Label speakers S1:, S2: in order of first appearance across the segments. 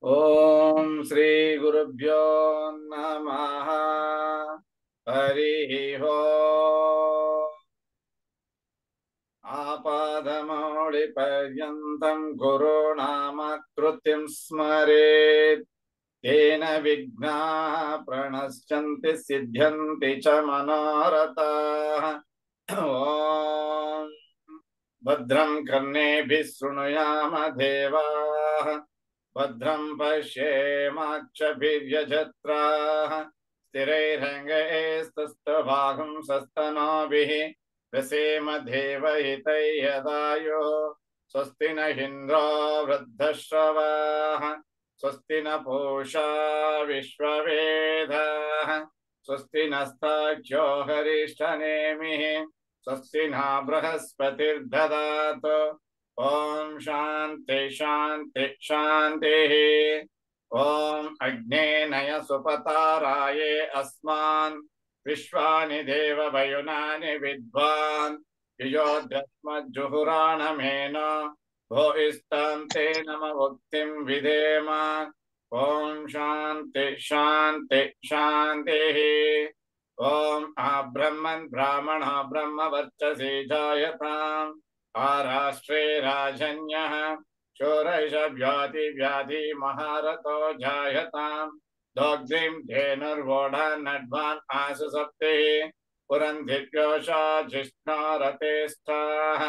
S1: ओम श्री गुरुभ्यो नमः। हरि ओम्। आपादमौलिपर्यन्तं गुरूणामकृतिं स्मरेत् तेन विघ्नाः प्रणश्यन्ति सिद्ध्यन्ति च मनोरथाः। ॐ भद्रं कर्णेभिः शृणुयाम देवाः भद्रं पश्येमाक्षभिर्यजत्राः स्थिरैरङ्गैस्तुष्टुवागुंसस्तनूभिः व्यसेम देवहितैर्यदायो स्वस्ति न इन्द्रो वृद्धश्रवाः स्वस्ति न पूषा विश्ववेदाः स्वस्ति नस्ताख्यो हरिष्ठनेमिः स्वस्ति न बृहस्पतिर्दधातु ओम शांति शांति शांति। ओम अग्नेनय सुपताराये अस्मान् विश्वानि देव वयुनानि विद्वान् युयोधस्मज्जुहुराणमेन भो इष्टं ते नम भुक्तिं विधेम। ओम शांति शांति शांति। ओम ब्रह्मन् ब्राह्मण ब्रह्मवर्चसे जायताम् आराष्ट्रे राजन्यः शोरैष व्याधि व्याधि महारथो जायताम् दोग्धिं धेनुर्वोढा नड्वान् आसु सप्तिः पुरन्धिव्योषा जिष्णोरते स्थाः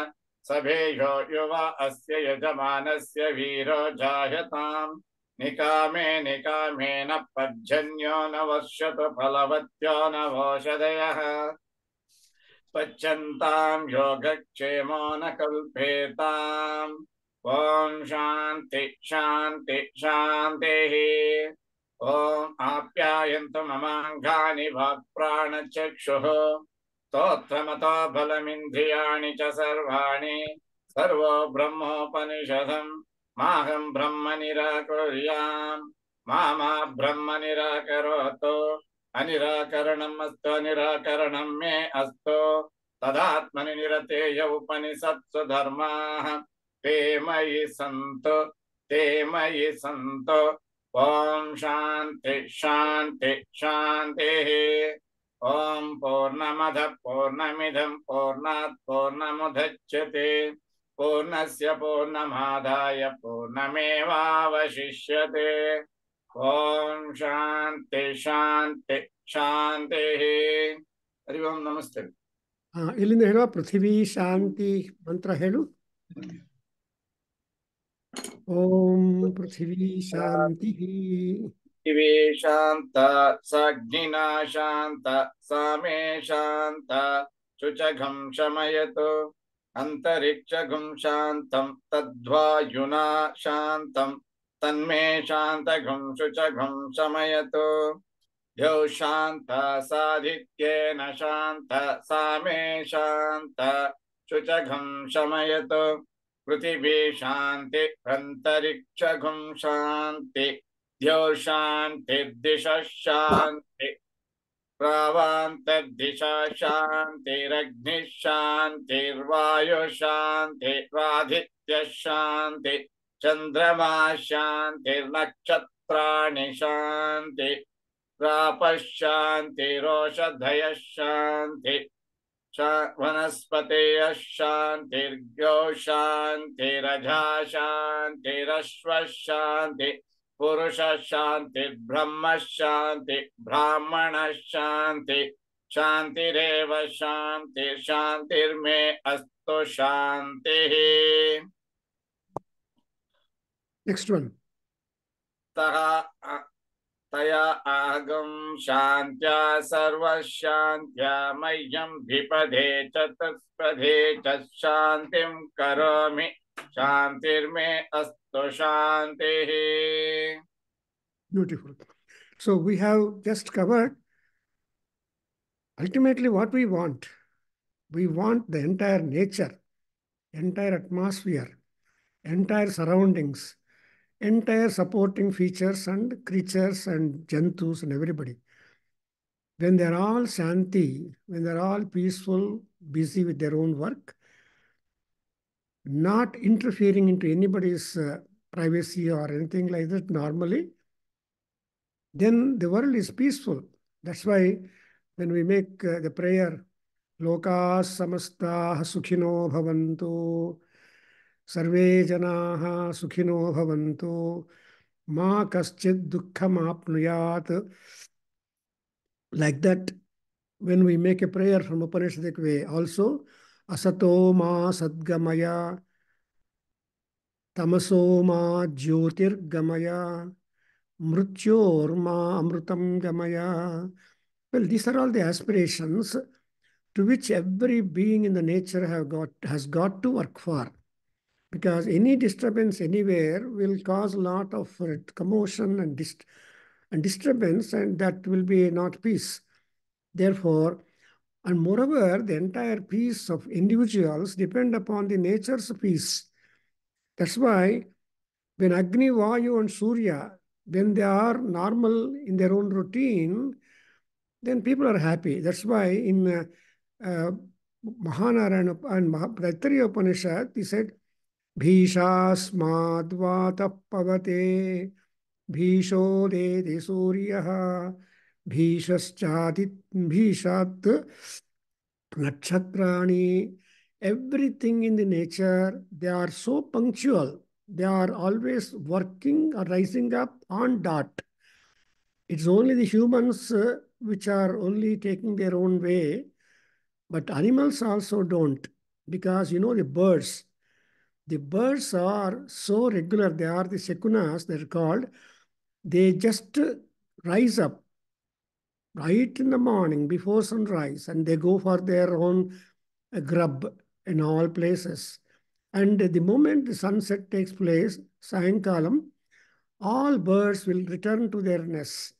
S1: सभेयो युवा अस्य यजमानस्य वीरो जायताम् निकामे निकामेन पर्जन्यो न वर्षतु फलवत्यो न वोषधयः पच्यन्तां योगक्षेमो न कल्पेताम्। ओम शांति शांति शांतिः। ओम आप्यायन्तु ममाङ्गानि वाक्प्राणचक्षुः स्तोत्रमतो बलमिन्द्रियाणि च सर्वाणि सर्वो ब्रह्मोपनिषदम् माहं ब्रह्म निराकुर्याम् मा ब्रह्म निराकरोतु अनिराकरणम् अस्तु अनिराकरणं मे अस्तु तदात्मनि निरतेय उपनिषत्सु धर्माः ते मयि सन्तु। ओम शांति शांति शांतिः। ओम पूर्णमदः पूर्णमिदं पूर्णात् पूर्णमुदच्यते पूर्णस्य पूर्णमादाय पूर्णमेवावशिष्यते। ओम शांति शांति शांतिः। हरि ओम नमस्ते।
S2: ಇಲ್ಲಿಂದ ಹೇಳುವ ಪೃಥ್ವಿ ಶಾಂತಿ ಮಂತ್ರ ಹೇಳು. ಓಂ ಪೃಥ್ವಿ ಶಾಂತಿ
S1: पृथिवी शांत सग्निना शांत सामे शांत शुचघं शमयतु अंतरिक्षगं शांतं तद्वायुना शांतं तन्मे शांतघं शुचघं शमयतु द्यौ शांत साधित्येन शांत सामे शांत शुचघं शमयतु पृथिवी शांति अंतरिक्षगं शांति द्यौ शान्तिर्दिशः शान्ति प्रावान्तर्दिशा शान्तिरग्निः शान्तिर्वायुः शान्तिरादित्यः शान्ति चन्द्रमा शान्तिर्नक्षत्राणि शान्ति प्रापः शान्तिरोषधयः शान्ति वनस्पतयः शान्तिर्गो शान्तिरजा शान्तिरश्वः शान्ति पुरुष शांति ब्रह्म शांति ब्राह्मण शांति शांतिरेव शांति शांतिर्मे अस्तु शांतिः।
S2: Next one.
S1: तया आगम शांत्या सर्वशांत्या मह्यं विपदे चतुष्पदे च शांतिं करोमि शांतिर्मे अस्तु शांतिः.
S2: Beautiful. So we have just covered ultimately what we want. We want the entire nature, entire atmosphere, entire surroundings, entire supporting features and creatures and jantus and everybody. When they're all shanti, when they're all peaceful, busy with their own work, not interfering into anybody's privacy or anything like that normally, then the world is peaceful. That's why when we make the prayer, Loka samastah sukhino bhavantu, sarve janaha sukhino bhavantu, ma kaschid dukkham apnuyat. Like that, when we make a prayer from Upanishadic way, also, asato ma sadgamaya, tamaso ma jyotirgamaya, mrityorma amrutam gamaya. Well, these are all the aspirations to which every being in the nature has got to work for. Because any disturbance anywhere will cause a lot of commotion and disturbance, and that will be not peace. Therefore, and moreover, the entire peace of individuals depend upon the nature's peace. That's why when Agni, Vayu, and Surya, when they are normal in their own routine, then people are happy. That's why in Mahanarayana and Taittiriya Upanishad, he said, Bhishasmad Vata Pavate, Bhisho Dede Suryaha, Bhishat Nakshatrani, everything in the nature, they are so punctual. They are always working or rising up on dot. It's only the humans which are only taking their own way, but animals also don't. Because the birds. The birds are so regular. They are the sekunas, they're called. They just rise up right in the morning before sunrise and they go for their own grub in all places. And the moment the sunset takes place, Sayankalam, all birds will return to their nests.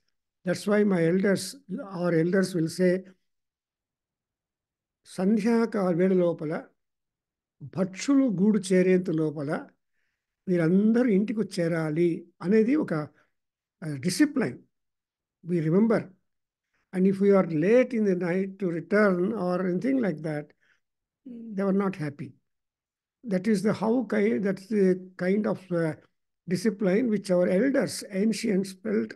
S2: That's why our elders will say, సంధ్యాకాల వేళ లోపల పక్షులు గూడు చేరేంత లోపల మీరందరూ ఇంటికి చేరాలి అనేది ఒక discipline. We remember. And if we are late in the night to return or anything like that, they were not happy. That's the kind of discipline which our elders, ancients, felt.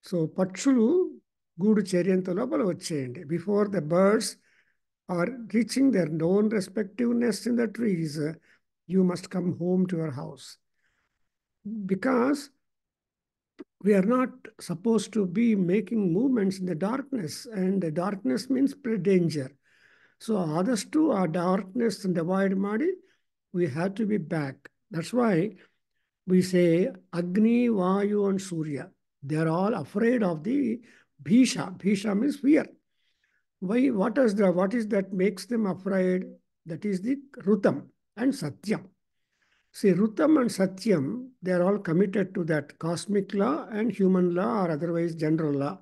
S2: So, Pachulu Gudu Cheriantolapala vacheyandi. Before the birds are reaching their own respective nests in the trees, you must come home to your house. Because we are not supposed to be making movements in the darkness, and the darkness means danger. So, ಆದಷ್ಟು ಆ darkness and avoid ಮಾಡಿ, we have to be back. That's why we say Agni, Vayu, and Surya. They are all afraid of the Bhisha. Bhisha means fear. Why? What is that makes them afraid? That is the Rutam and Satyam. See, Rutam and Satyam, they are all committed to that cosmic law and human law or otherwise general law.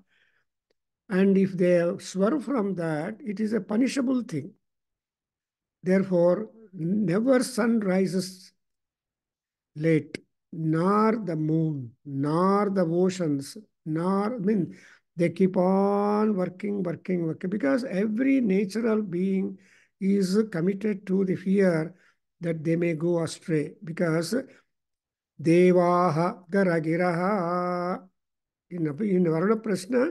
S2: And if they swerve from that, it is a punishable thing. Therefore, never sun rises late, nor the moon, nor the oceans, they keep on working, because every natural being is committed to the fear that they may go astray. Because Devaha Garagiraha, in Varuna Prashna,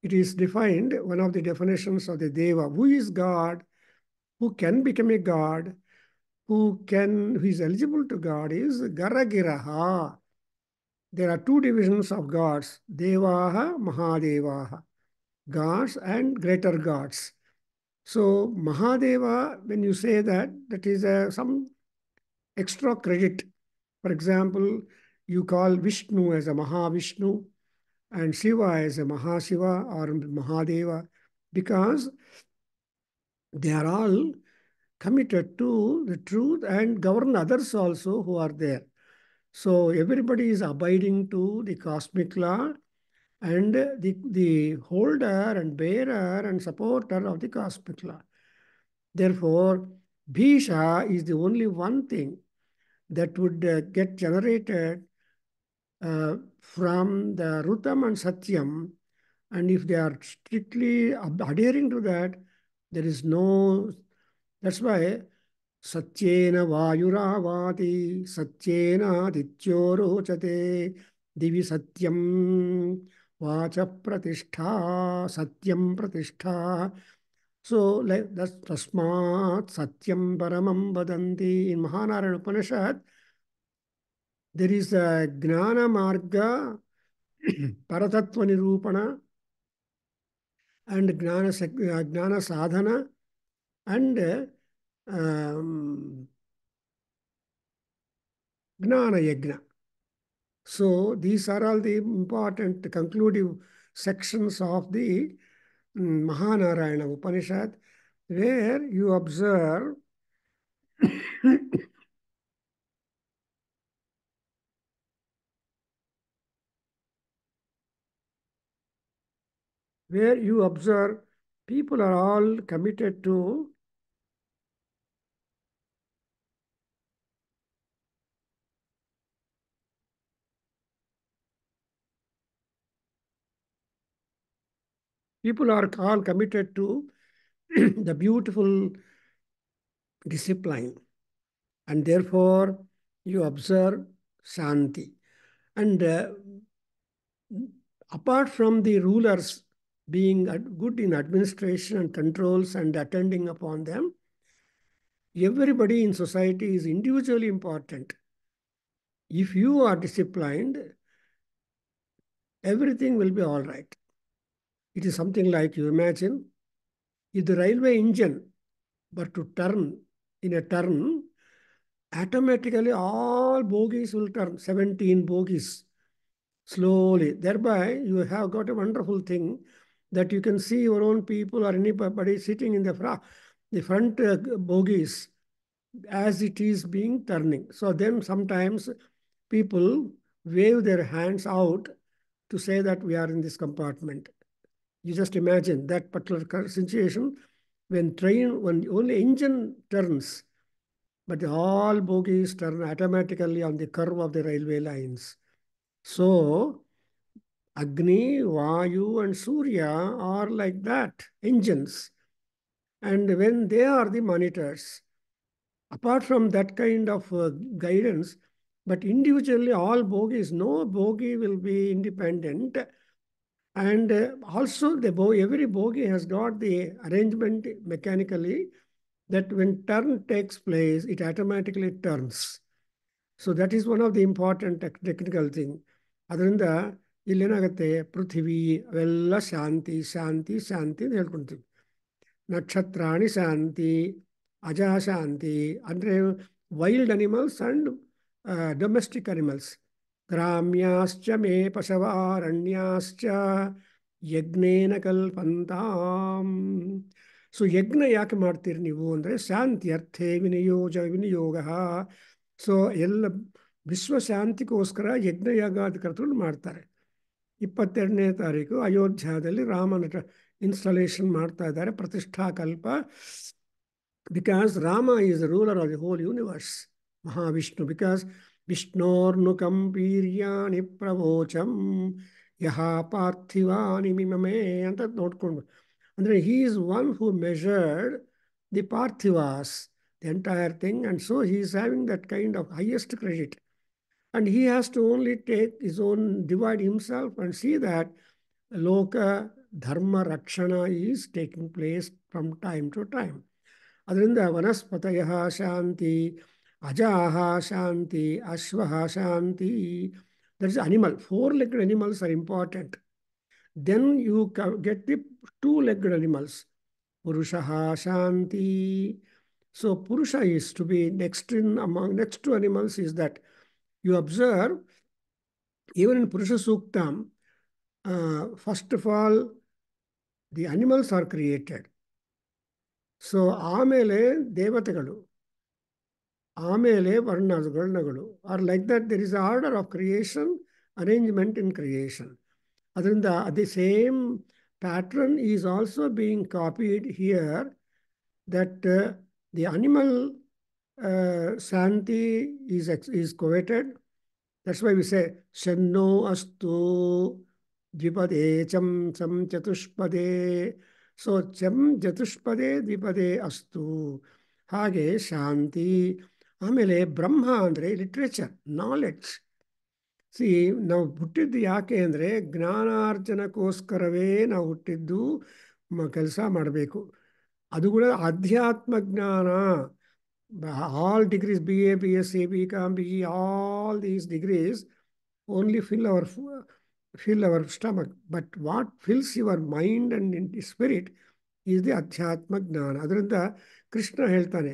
S2: it is defined, one of the definitions of the Deva, who is God, who can become a God, who is eligible to God is Garagiraha. There are two divisions of gods, Devaha, Mahadevaha, gods and greater gods. So Mahadeva, when you say that, that is some extra credit. For example, you call Vishnu as a Mahavishnu and Shiva as a Mahashiva or Mahadeva, because they are all committed to the truth and govern others also who are there. So everybody is abiding to the cosmic law and the holder and bearer and supporter of the cosmic law. Therefore, Bhisha is the only one thing that would get generated from the Rutam and Satyam. And if they are strictly adhering to that, there is no. That's why सत्येन वायुरावाति सत्येनादित्यो रोचते दिवि सत्यं watch प्रतिष्ठा सत्यं प्रतिष्ठा. So like tasmat satyam paramam vadanti. In Mahanarayana Upanishad there is a gnana marga paratattva nirupana and gnana sadhana and gnana yajna. So these are all the important conclusive sections of the Mahanarayana Upanishad, where you observe where you observe people are all committed to people are all committed to the beautiful discipline, and therefore you observe Shanti. And apart from the rulers being good in administration and controls and attending upon them, everybody in society is individually important. If you are disciplined, everything will be all right. It is something like, you imagine, if the railway engine were to turn in a turn, automatically all bogies will turn, 17 bogies, slowly. Thereby, you have got a wonderful thing that you can see your own people or anybody sitting in the front bogies as it is being turning. So then sometimes people wave their hands out to say that we are in this compartment. You just imagine that particular situation when only engine turns, but all bogies turn automatically on the curve of the railway lines. So Agni, Vayu, and Surya are like that, engines. And when they are the monitors, apart from that kind of guidance, but individually all bogies, no bogie will be independent. And also every bogie has got the arrangement mechanically that when turn takes place, it automatically turns. So that is one of the important technical thing. ಅದರಿಂದ ಇಲ್ಲೇನಾಗುತ್ತೆ, ಪೃಥ್ವಿ ಅವೆಲ್ಲ ಶಾಂತಿ ಶಾಂತಿ ಶಾಂತಿ ಅಂತ ಹೇಳ್ಕೊಳ್ತೀವಿ. ನಕ್ಷತ್ರಾಣಿ ಶಾಂತಿ, ಅಜಾಶಾಂತಿ ಅಂದರೆ wild animals and domestic animals. ಗ್ರಾಮ್ಯಾಶ್ಚ ಮೇ ಪಶವಾರಣ್ಯಾಶ್ಚ ಯಜ್ಞೇನ ಕಲ್ಪಂತಾಂ. ಸೊ ಯಜ್ಞ ಯಾಕೆ ಮಾಡ್ತೀರಿ ನೀವು ಅಂದರೆ ಶಾಂತಿ ಅರ್ಥೇ ವಿನಿಯೋಗ. ಸೊ ಎಲ್ಲ ವಿಶ್ವಶಾಂತಿಗೋಸ್ಕರ ಯಜ್ಞಯಾಗಾದಿಕರ್ತರು ಮಾಡ್ತಾರೆ. 22ನೇ ತಾರೀಕು ಅಯೋಧ್ಯಾದಲ್ಲಿ ರಾಮನ ಇನ್ಸ್ಟಾಲೇಷನ್ ಮಾಡ್ತಾ ಇದ್ದಾರೆ, ಪ್ರತಿಷ್ಠಾಕಲ್ಪ. Because Rama is the ruler of the whole universe, Mahavishnu. Because ವಿಷ್ಣೋರ್ನುಕಂಪೀರ್ಯಾಣಿ ಪ್ರವೋಚಂ ಯಹ ಪಾರ್ಥಿವಾನಿ ಮಿಮಮೇ ಅಂತ ನೋಡ್ಕೊಂಡು, ಅಂದರೆ he is one who measured the ಪಾರ್ಥಿವಾಸ್, the entire thing, and so he is having that kind of highest credit, and he has to only take his own, divide himself and see that loka dharma rakshana is taking place from time to time. ಅದರಿಂದ ವನಸ್ಪತಯ ಶಾಂತಿ, ಅಜಾಹ ಶಾಂತಿ, ಅಶ್ವಃ ಶಾಂತಿ. That is animal. 4-legged animals are important. Then you get the 2-legged animals. Purushaha shanti. So Purusha is to be next to animals is that you observe even in Purusha Suktam, first of all, the animals are created. So ಆಮೇಲೆ ದೇವತೆಗಳು, ಆಮೇಲೆ ವರ್ಣಗಳು are like that. There is an order of creation, arrangement in creation. ಅದರಿಂದ the same pattern is also being copied here, that the animal Santi is coveted. That's why we say Shanno astu dvipade cham chatushpade. So cham chatushpade dvipade astu. ಹಾಗೆ ಶಾಂತಿ. ಆಮೇಲೆ ಬ್ರಹ್ಮ ಅಂದರೆ literature, knowledge. C, ನಾವು ಹುಟ್ಟಿದ್ದು ಯಾಕೆ ಅಂದರೆ ಜ್ಞಾನಾರ್ಜನಕ್ಕೋಸ್ಕರವೇ ನಾವು ಹುಟ್ಟಿದ್ದು, ಕೆಲಸ ಮಾಡಬೇಕು. ಅದು ಕೂಡ ಅಧ್ಯಾತ್ಮ ಜ್ಞಾನ. All degrees, BA, BSc, BCom, BE, all these degrees only fill our stomach. But what fills your mind and spirit is the ಅಧ್ಯಾತ್ಮ ಜ್ಞಾನ. ಅದರಿಂದ ಕೃಷ್ಣ ಹೇಳ್ತಾನೆ,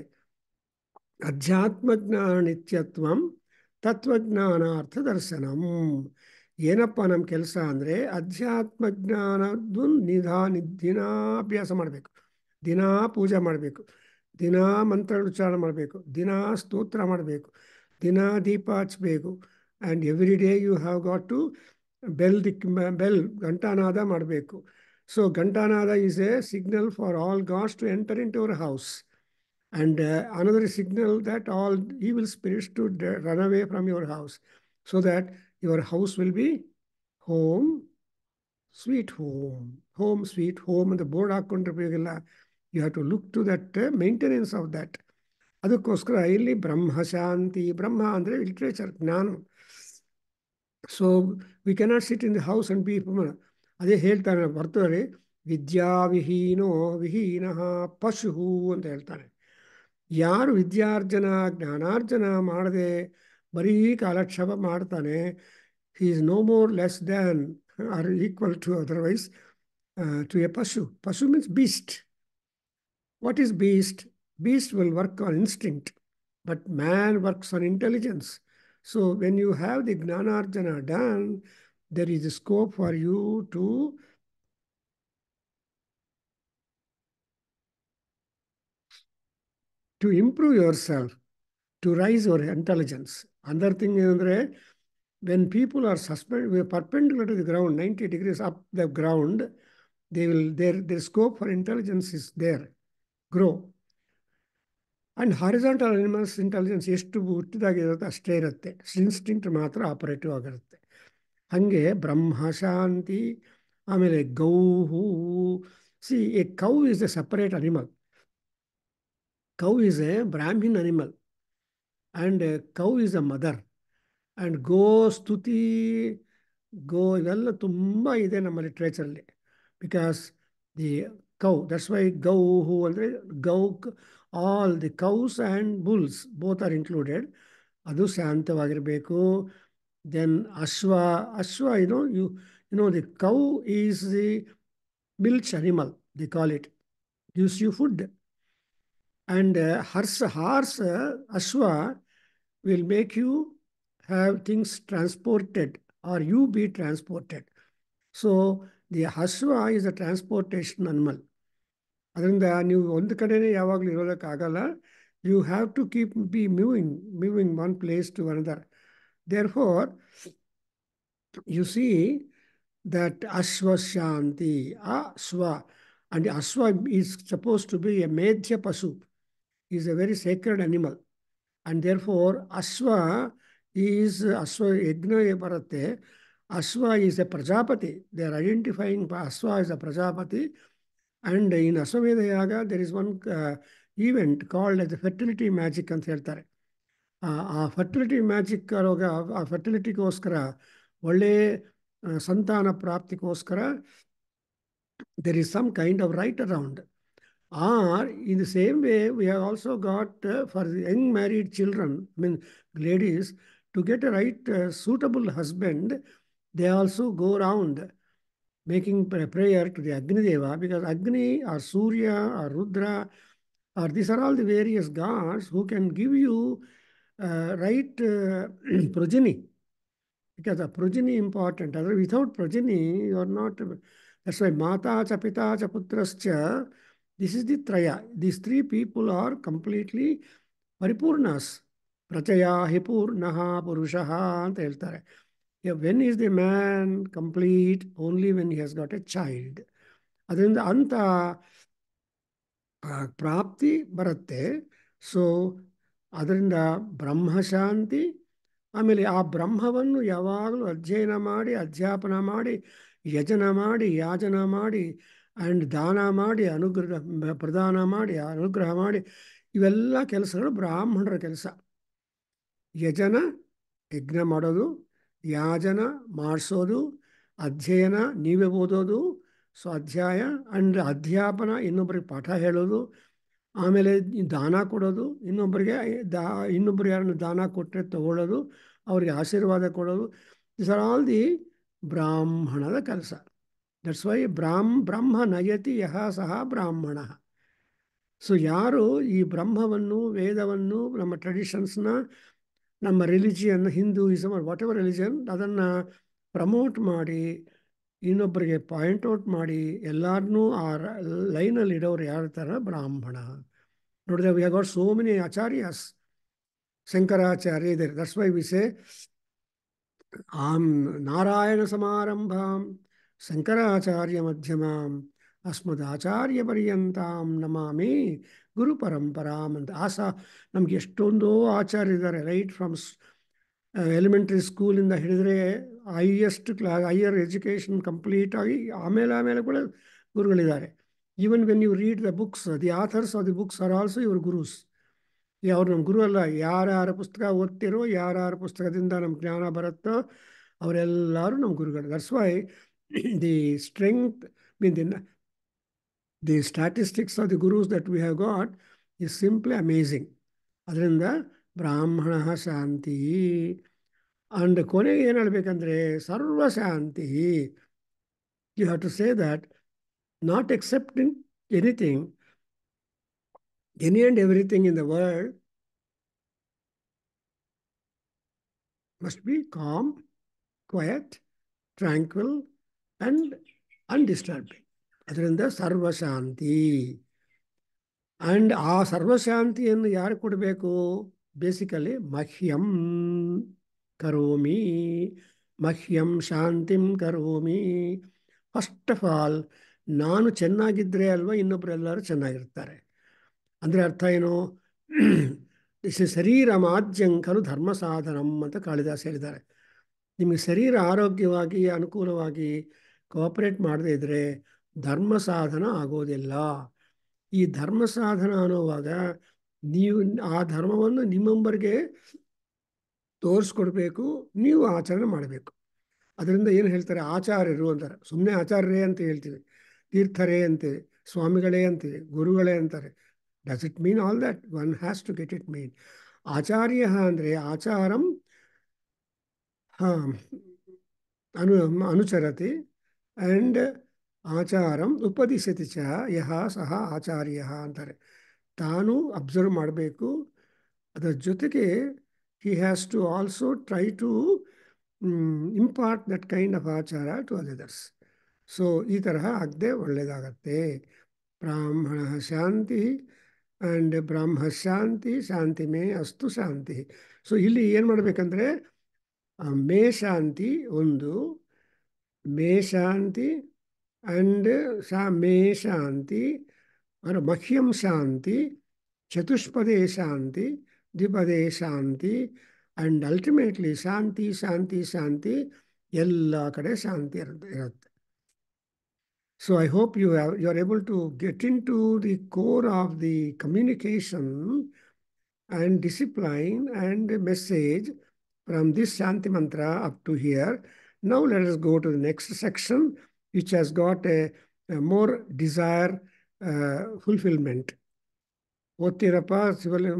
S2: ಅಧ್ಯಾತ್ಮ ಜ್ಞಾನ ನಿತ್ಯತ್ವಂ ತತ್ವಜ್ಞಾನಾರ್ಥ ದರ್ಶನಂ. ಏನಪ್ಪ ನಮ್ಮ ಕೆಲಸ ಅಂದರೆ ಅಧ್ಯಾತ್ಮ ಜ್ಞಾನದ್ದು ದಿನಾ ಅಭ್ಯಾಸ ಮಾಡಬೇಕು, ದಿನಾ ಪೂಜೆ ಮಾಡಬೇಕು, ದಿನಾ ಮಂತ್ರ ಉಚ್ಚಾರ ಮಾಡಬೇಕು, ದಿನಾ ಸ್ತೋತ್ರ ಮಾಡಬೇಕು, ದಿನಾ ದೀಪ ಹಚ್ಚಬೇಕು. And every day you have got to bell ಘಂಟಾನಾದ ಮಾಡಬೇಕು. ಸೊ ಘಂಟಾನಾದ is a signal for all gods to enter into our house. And another signal that all evil spirits to run away from your house, so that your house will be home, sweet home. Home, sweet home. And the board ಹಾಕೊಂಡ್ರೆ you have to look to that maintenance of that. ಅದಕ್ಕೋಸ್ಕರ ಇಲ್ಲಿ ಬ್ರಹ್ಮ ಶಾಂತಿ. ಬ್ರಹ್ಮ ಅಂದರೆ literature, ಜ್ಞಾನ. So we cannot sit in the house and B. ಅದೇ ಹೇಳ್ತಾನೆ ಬರ್ತಾರೆ, ವಿದ್ಯಾವಿಹೀನೋ ವಿಹೀನಃ ಪಶು ಅಂತ ಹೇಳ್ತಾನೆ. ಯಾರು ವಿದ್ಯಾರ್ಜನ ಜ್ಞಾನಾರ್ಜನ ಮಾಡದೆ ಬರೀ ಕಾಲಕ್ಷೇಪ ಮಾಡ್ತಾನೆ, he is no more less than or equal to otherwise to a pashu. Pashu means beast. What is beast? Beast will work on instinct, but man works on intelligence. So when you have the Gnanarjana done, there is a scope for you to improve yourself, to rise your intelligence. Another thing is, when people are perpendicular to the ground, 90 degrees up the ground, they will their scope for intelligence is there, grow. And horizontal animals intelligence ಎಷ್ಟು ಹುಟ್ಟಿದಾಗಿರುತ್ತೆ ಅಷ್ಟೇ ಇರುತ್ತೆ, instinct ಮಾತ್ರ operative ಆಗಿರುತ್ತೆ. ಹಾಗೆ ಬ್ರಹ್ಮ ಶಾಂತಿ. ಆಮೇಲೆ ಗೌಹು. See, a cow is a separate animal. Cow is a brahmin animal and cow is a mother. And ಗೋ ಸ್ತುತಿ, ಗೋ ಇವೆಲ್ಲ ತುಂಬ ಇದೆ ನಮ್ಮ ಲಿಟ್ರೇಚರಲ್ಲಿ. Because the cow, that's why ಗೌಹು ಅಂದರೆ ಗೌ, all the cows and bulls both are included. ಅದು ಶಾಂತವಾಗಿರಬೇಕು. ದೆನ್ ಅಶ್ವ. ಅಶ್ವ, you know the cow is the milch animal, they call it, gives you food. And horse, ashwa, will make you have things transported or you be transported. So the ashwa is a transportation animal. ಅದರಿಂದ ನೀವು ಒಂದು ಕಡೆನೇ ಯಾವಾಗಲೂ ಇರೋದಕ್ಕಾಗಲ್ಲ. You have to be moving one place to another. Therefore you see that Ashwa Shanti, Ashwa, and Ashwa is supposed to be a Medhya Pasu, is a very sacred animal, and therefore Ashwa Yajna Bharate. Ashwa is a Prajapati. They are identifying Ashwa as a Prajapati, and in Ashwamedha Yaga there is one event called as the fertility magic ಅಂತ ಹೇಳ್ತಾರೆ. ಆ fertility magic ಆವಾಗ ಆ ಫರ್ಟಿಲಿಟಿಗೋಸ್ಕರ, ಒಳ್ಳೆ ಸಂತಾನ ಪ್ರಾಪ್ತಿಗೋಸ್ಕರ there is some kind of right around. Or in the same way, we have also got for the young married children, I mean ladies, to get a right suitable husband, they also go around making prayer to the Agni Deva, because Agni or Surya or Rudra, or these are all the various gods who can give you right progeny. Because the progeny important. Without progeny, you are not. That's why Mata cha Pita cha Putrascha. This is the Traya. These three people are completely Paripurnas. Prachaya hi Purnaha Purushaha anta ಹೇಳ್ತಾರೆ. When is the man complete? Only when he has got a child. ಅದರಿಂದ ಅಂತ ಪ್ರಾಪ್ತಿ ಬರುತ್ತೆ. So ಅದರಿಂದ ಬ್ರಹ್ಮಶಾಂತಿ. ಆಮೇಲೆ ಆ ಬ್ರಹ್ಮವನ್ನು ಯಾವಾಗಲೂ ಅಧ್ಯಯನ ಮಾಡಿ, ಅಧ್ಯಾಪನ ಮಾಡಿ, ಯಾಜನ ಮಾಡಿ ಆ್ಯಂಡ್ ದಾನ ಮಾಡಿ, ಪ್ರದಾನ ಮಾಡಿ, ಅನುಗ್ರಹ ಮಾಡಿ, ಇವೆಲ್ಲ ಕೆಲಸಗಳು ಬ್ರಾಹ್ಮಣರ ಕೆಲಸ. ಯಜನ, ಯಜ್ಞ ಮಾಡೋದು, ಯಾಜನ ಮಾಡಿಸೋದು, ಅಧ್ಯಯನ ನೀವೇ ಓದೋದು, ಸ್ವಾಧ್ಯಾಯ ಅಂಡ್ ಅಧ್ಯಾಪನ ಇನ್ನೊಬ್ಬರಿಗೆ ಪಾಠ ಹೇಳೋದು, ಆಮೇಲೆ ದಾನ ಕೊಡೋದು, ಇನ್ನೊಬ್ಬರು ಯಾರನ್ನು ದಾನ ಕೊಟ್ಟರೆ ತಗೊಳ್ಳೋದು, ಅವ್ರಿಗೆ ಆಶೀರ್ವಾದ ಕೊಡೋದು. ದಿಸ್ ಆರ್ ಆಲ್ ದಿ ಬ್ರಾಹ್ಮಣದ ಕೆಲಸ. ದಟ್ಸ್ ವೈ ಬ್ರಹ್ಮ ನಯತಿ ಯಹ ಸಹ ಬ್ರಾಹ್ಮಣ. ಸೊ ಯಾರು ಈ ಬ್ರಹ್ಮವನ್ನು, ವೇದವನ್ನು, ನಮ್ಮ ಟ್ರೆಡಿಷನ್ಸ್ನ, ನಮ್ಮ religion, Hinduism what ever religion, ಅದನ್ನು ಪ್ರಮೋಟ್ ಮಾಡಿ ಇನ್ನೊಬ್ಬರಿಗೆ ಪಾಯಿಂಟ್ ಔಟ್ ಮಾಡಿ ಎಲ್ಲರನ್ನೂ ಆ ಲೈನಲ್ಲಿ ಇಡೋರು ಯಾರ ಥರ ಬ್ರಾಹ್ಮಣ. ನೋಡಿದ್ರೆ we have got so many acharyas. Shankaracharya ಇದೆ. That's why we say Narayana ಸಮಾರಂಭಾಂ ಶಂಕರಾಚಾರ್ಯ ಮಧ್ಯಮಾಂ ಅಸ್ಮದಾಚಾರ್ಯ ಪರ್ಯಂತಾಂ ನಮಾಮಿ ಗುರು ಪರಂಪರಾಮ್ ಅಂತ. ನಮ್ಗೆ ಎಷ್ಟೊಂದೋ ಆಚಾರ್ಯರಿದ್ದಾರೆ. ರೈಟ್ ಫ್ರಮ್ ಎಲಿಮೆಂಟ್ರಿ ಸ್ಕೂಲಿಂದ ಹಿಡಿದ್ರೆ ಹೈಯರ್ ಎಜುಕೇಷನ್ ಕಂಪ್ಲೀಟ್ ಆಗಿ ಆಮೇಲೆ ಕೂಡ ಗುರುಗಳಿದ್ದಾರೆ. Even when you read the books, the authors of the books are also your gurus. ಅವ್ರು ನಮ್ಮ ಗುರು ಅಲ್ಲ. ಯಾರ್ಯಾರ ಪುಸ್ತಕ ಓದ್ತಿರೋ, ಯಾರ್ಯಾರ ಪುಸ್ತಕದಿಂದ ನಮ್ಮ ಜ್ಞಾನ ಬರುತ್ತೋ ಅವರೆಲ್ಲರೂ ನಮ್ಮ ಗುರುಗಳು. That's why the strength mean the statistics of the gurus that we have got is simply amazing. ಅದರಿಂದ ಬ್ರಾಹ್ಮಣ ಶಾಂತಿ ಅಂಡ್ ಕೊನೆಗೆ ಏನು ಹೇಳಬೇಕಂದ್ರೆ ಸರ್ವಶಾಂತಿ. You have to say that not excepting anything, any and everything in the world must be calm, quiet, tranquil and undisturbed. ಅದರಿಂದ ಸರ್ವಶಾಂತಿ. And ಆ ಸರ್ವಶಾಂತಿಯನ್ನು ಯಾರು ಕೊಡಬೇಕು? ಬೇಸಿಕಲಿ ಮಹ್ಯಂ ಕರೋಮಿ, ಮಹ್ಯಂ ಶಾಂತಿಂ ಕರೋಮಿ. ಫಸ್ಟ್ ಆಫ್ ಆಲ್ ನಾನು ಚೆನ್ನಾಗಿದ್ದರೆ ಅಲ್ವಾ ಇನ್ನೊಬ್ಬರೆಲ್ಲರೂ ಚೆನ್ನಾಗಿರ್ತಾರೆ. ಅಂದರೆ ಅರ್ಥ ಏನು? ಶರೀರ ಮಾಧ್ಯಂಕರು ಧರ್ಮ ಸಾಧನಂ ಅಂತ ಕಾಳಿದಾಸ ಹೇಳಿದ್ದಾರೆ. ನಿಮಗೆ ಶರೀರ ಆರೋಗ್ಯವಾಗಿ ಅನುಕೂಲವಾಗಿ ಕೋಆಪರೇಟ್ ಮಾಡದೇ ಇದ್ದರೆ ಧರ್ಮ ಸಾಧನ ಆಗೋದಿಲ್ಲ. ಈ ಧರ್ಮ ಸಾಧನ ಅನ್ನೋವಾಗ ನೀವು ಆ ಧರ್ಮವನ್ನು ನಿಮ್ಮೊಬ್ಬರಿಗೆ ತೋರಿಸ್ಕೊಡ್ಬೇಕು, ನೀವು ಆಚರಣೆ ಮಾಡಬೇಕು. ಅದರಿಂದ ಏನು ಹೇಳ್ತಾರೆ? ಆಚಾರ್ಯರು ಅಂತಾರೆ. ಸುಮ್ಮನೆ ಆಚಾರ್ಯರೇ ಅಂತ ಹೇಳ್ತೀವಿ, ತೀರ್ಥರೇ ಅಂತೀವಿ, ಸ್ವಾಮಿಗಳೇ ಅಂತೀವಿ, ಗುರುಗಳೇ ಅಂತಾರೆ. Does it mean all that? One has to get it mean. ಆಚಾರ್ಯ ಅಂದರೆ ಆಚಾರಂ ಅನುಚರತಿ ಆ್ಯಂಡ್ ಆಚಾರಂ ಉಪದಿಶತಿ ಚ ಯಹ ಸಹ ಆಚಾರ್ಯ ಅಂತಾರೆ. ತಾನು ಅಬ್ಸರ್ವ್ ಮಾಡಬೇಕು, ಅದರ ಜೊತೆಗೆ he has to also try to impart that kind of achara to others. So ಈ ತರಹ ಆಗದೆ ಒಳ್ಳೆಯದಾಗತ್ತೆ. ಬ್ರಾಹ್ಮಣ ಶಾಂತಿ ಆ್ಯಂಡ್ ಬ್ರಹ್ಮ ಶಾಂತಿ, ಶಾಂತಿ ಮೇ ಅಸ್ತು ಶಾಂತಿ. ಸೊ ಇಲ್ಲಿ ಏನು ಮಾಡಬೇಕಂದ್ರೆ ಮೇ ಶಾಂತಿ ಒಂದು, ಮೇ ಶಾಂತಿ ಆ್ಯಂಡ್ ಮೇ ಶಾಂತಿ, ಮಹ್ಯಂ ಶಾಂತಿ, ಚತುಷ್ಪದೇ ಶಾಂತಿ, ದ್ವಿಪದೇ ಶಾಂತಿ ಆ್ಯಂಡ್ ಅಲ್ಟಿಮೇಟ್ಲಿ ಶಾಂತಿ ಶಾಂತಿ ಶಾಂತಿ. ಎಲ್ಲ ಕಡೆ ಶಾಂತಿ ಇರುತ್ತೆ. So I hope you are able to get into the core of the communication and discipline and message from this Shanti Mantra up to here. Now let us go to the next section, which has got a more desire fulfillment. ಓದ್ತೀರಪ್ಪ? ಶಿವಲ್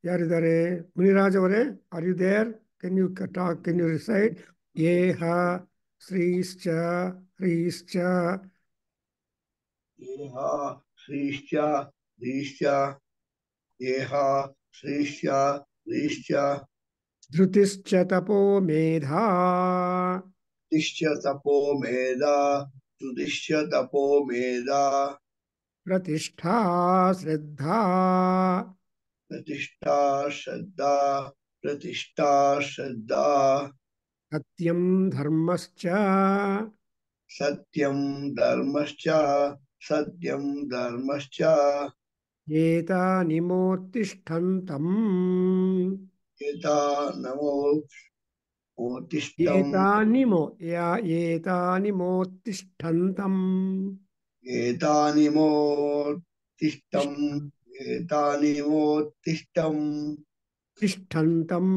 S2: ಯಾರಿದ್ದಾರೆ? ಮುನಿರಾಜ್ ಅವರೇ, are you there? Can you talk? Can you reside? ಏಹ ಶ್ರೀಶ್ಚ ಹ್ರೀಶ್ಚ
S3: ಏಹ ಶ್ರೀಶ್ಚ ಧೀಶ್ಚ, ಏಹ ಶ್ರೀಶ್ಚ ಧೀಶ್ಚ,
S2: ಧೃತಿಶ್ಚ ತಪೋ ಮೇಧಾ,
S3: ತಿಶ್ಚ ತಪೋ ಮೇಧ, ತುದಿಶ್ಚ ತಪೋ ಮೇಧ,
S2: ಪ್ರತಿಷ್ಠಾ ಶ್ರದ್ಧಾ,
S3: ಪ್ರತಿಷ್ಠಾ ಶ್ರದ್ಧಾ, ಪ್ರತಿಷ್ಠಾ ಶ್ರದ್ಧಾ,
S2: ಸತ್ಯಂ ಧರ್ಮಶ್ಚ,
S3: ಸತ್ಯಂ ಧರ್ಮಶ್ಚ, ಸತ್ಯಂ ಧರ್ಮಶ್ಚ,
S2: ಏತಾನಿ ಮೋತ್ತಿಷ್ಠಂತಂ,
S3: ಏತಾ ನಮೋ ಓತಿಷ್ಠಂ,
S2: ಏತಾನಿ ಮೋತ್ತಿಷ್ಠಂತಂ,
S3: ಏತಾನಿ ಮೋತಿಷ್ಠಂ, एतानिमोत्तिष्ठम्
S2: तिष्ठन्तम्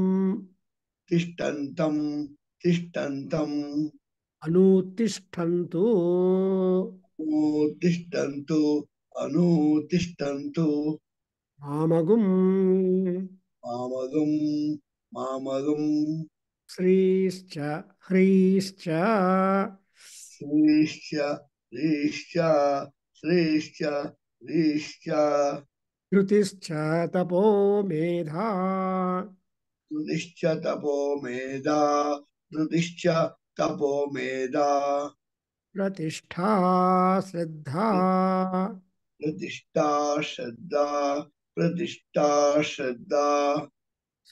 S3: तिष्ठन्तम् तिष्ठन्तम्
S2: अनुतिष्ठन्तु
S3: उत्तिष्ठन्तु अनुतिष्ठन्तु
S2: मामगुम्
S3: मामगम् मामगम्
S2: श्रीश्च ह्रीश्च
S3: श्रीश्च श्रीश्च श्रीश्च श्रीश्च
S2: धृतिश्च तपो मेधा
S3: धृतिश्च तपो मेधा धृतिश्च तपो मेधा
S2: प्रतिष्ठा श्रद्धा
S3: प्रतिष्ठा श्रद्धा प्रतिष्ठा श्रद्धा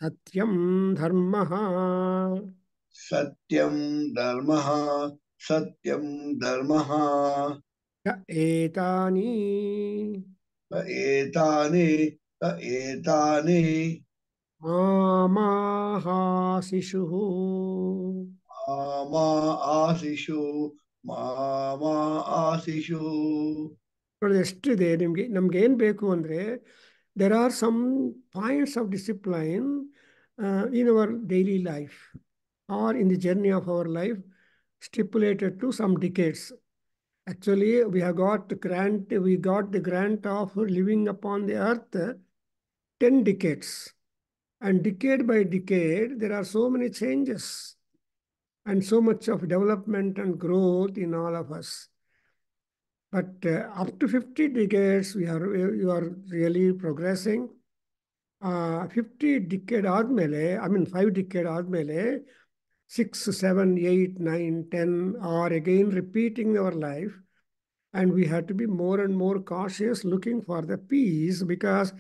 S2: सत्यं धर्मः
S3: सत्यं धर्मः सत्यं धर्मः
S2: च एतानि
S3: एतानि एतानि
S2: मामाहासिषुः
S3: मामा आशिषु ಮಾಮಾ ಆಶಿಷು.
S2: ನೋಡಿ ಎಷ್ಟಿದೆ ನಿಮಗೆ. ನಮ್ಗೆ ಏನು ಬೇಕು ಅಂದರೆ there are some points of discipline in our daily life or in the journey of our life stipulated to some decades. Actually, we got the grant of living upon the earth 10 decades. And decade by decade, there are so many changes and so much of development and growth in all of us. But up to 50 decades, you are really progressing. 50 decade ಆದಮೇಲೆ, 5 decade ಆದಮೇಲೆ 6, 7, 8, 9, 10 are again repeating our life. And we have to be more and more cautious looking for the peace, because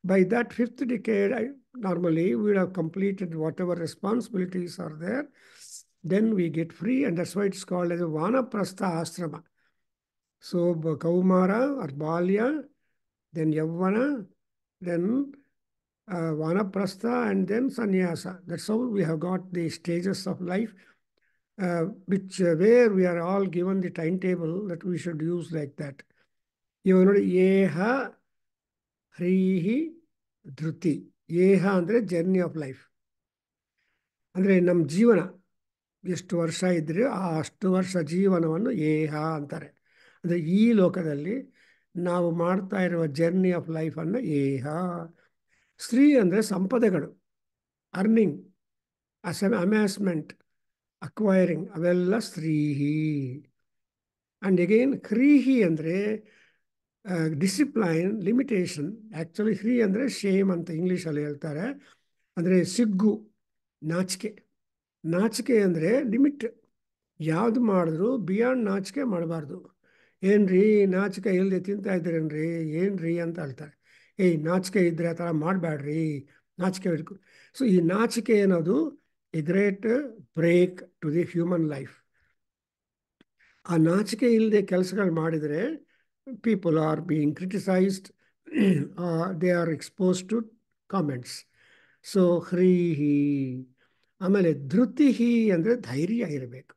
S2: by that 5th decade, normally we would have completed whatever responsibilities are there. Then we get free, and that's why it's called as a Vanaprastha Ashrama. So Kaumara or Balya, then Yavana, then Vanaprastha, and then Sannyasa. That's how we have got the stages of life, where we are all given the timetable that we should use like that. ಇವಾಗ ನೋಡಿ, ಏಹ ಹ್ರೀಹಿ ಧೃತಿ. ಏಹ ಅಂದರೆ journey of life, ಅಂದರೆ ನಮ್ಮ ಜೀವನ ಎಷ್ಟು ವರ್ಷ ಇದ್ರೆ ಅಷ್ಟು ವರ್ಷ ಜೀವನವನ್ನು ಏಹ ಅಂತಾರೆ. ಅಂದರೆ ಈ ಲೋಕದಲ್ಲಿ ನಾವು ಮಾಡ್ತಾ ಇರುವ ಜರ್ನಿ ಆಫ್ ಲೈಫನ್ನು ಏಹ. ಶ್ರೀ ಅಂದರೆ ಸಂಪದಗಳು, ಅರ್ನಿಂಗ್, ಅಮ್ಯಾಸ್ಮೆಂಟ್, ಅಕ್ವೈರಿಂಗ್, ಅವೆಲ್ಲ ಶ್ರೀಹಿ. ಆ್ಯಂಡ್ ಅಗೇನ್ ಹ್ರೀಹಿ ಅಂದರೆ ಡಿಸಿಪ್ಲೈನ್, ಲಿಮಿಟೇಷನ್. ಆ್ಯಕ್ಚುಲಿ ಹ್ರೀ ಅಂದರೆ ಶೇಮ್ ಅಂತ ಇಂಗ್ಲೀಷಲ್ಲಿ ಹೇಳ್ತಾರೆ, ಅಂದರೆ ಸಿಗ್ಗು, ನಾಚಿಕೆ. ನಾಚಿಕೆ ಅಂದರೆ ಲಿಮಿಟ್. ಯಾವುದು ಮಾಡಿದ್ರು ಬಿಯಾಂಡ್ ನಾಚಿಕೆ ಮಾಡಬಾರ್ದು. ಏನ್ರಿ ನಾಚಿಕೆ ಇಲ್ಲದೆ ತಿಂತಾ ಇದ್ದೀರೇನ್ರಿ, ಏನ್ರಿ ಅಂತ ಹೇಳ್ತಾರೆ. ನಾಚಿಕೆ ಇದ್ದರೆ ಆ ಥರ ಮಾಡಬೇಡ್ರಿ, ನಾಚಿಕೆ ಬೇಕು. ಸೊ ಈ ನಾಚಿಕೆ ಅನ್ನೋದು a great break to the human life. ಆ ನಾಚಿಕೆ ಇಲ್ಲದೆ ಕೆಲಸಗಳು ಮಾಡಿದರೆ people are being criticised, they are exposed to comments. So ಹ್ರೀಹಿ. ಆಮೇಲೆ ಧೃತಿಹಿ ಅಂದರೆ ಧೈರ್ಯ ಇರಬೇಕು.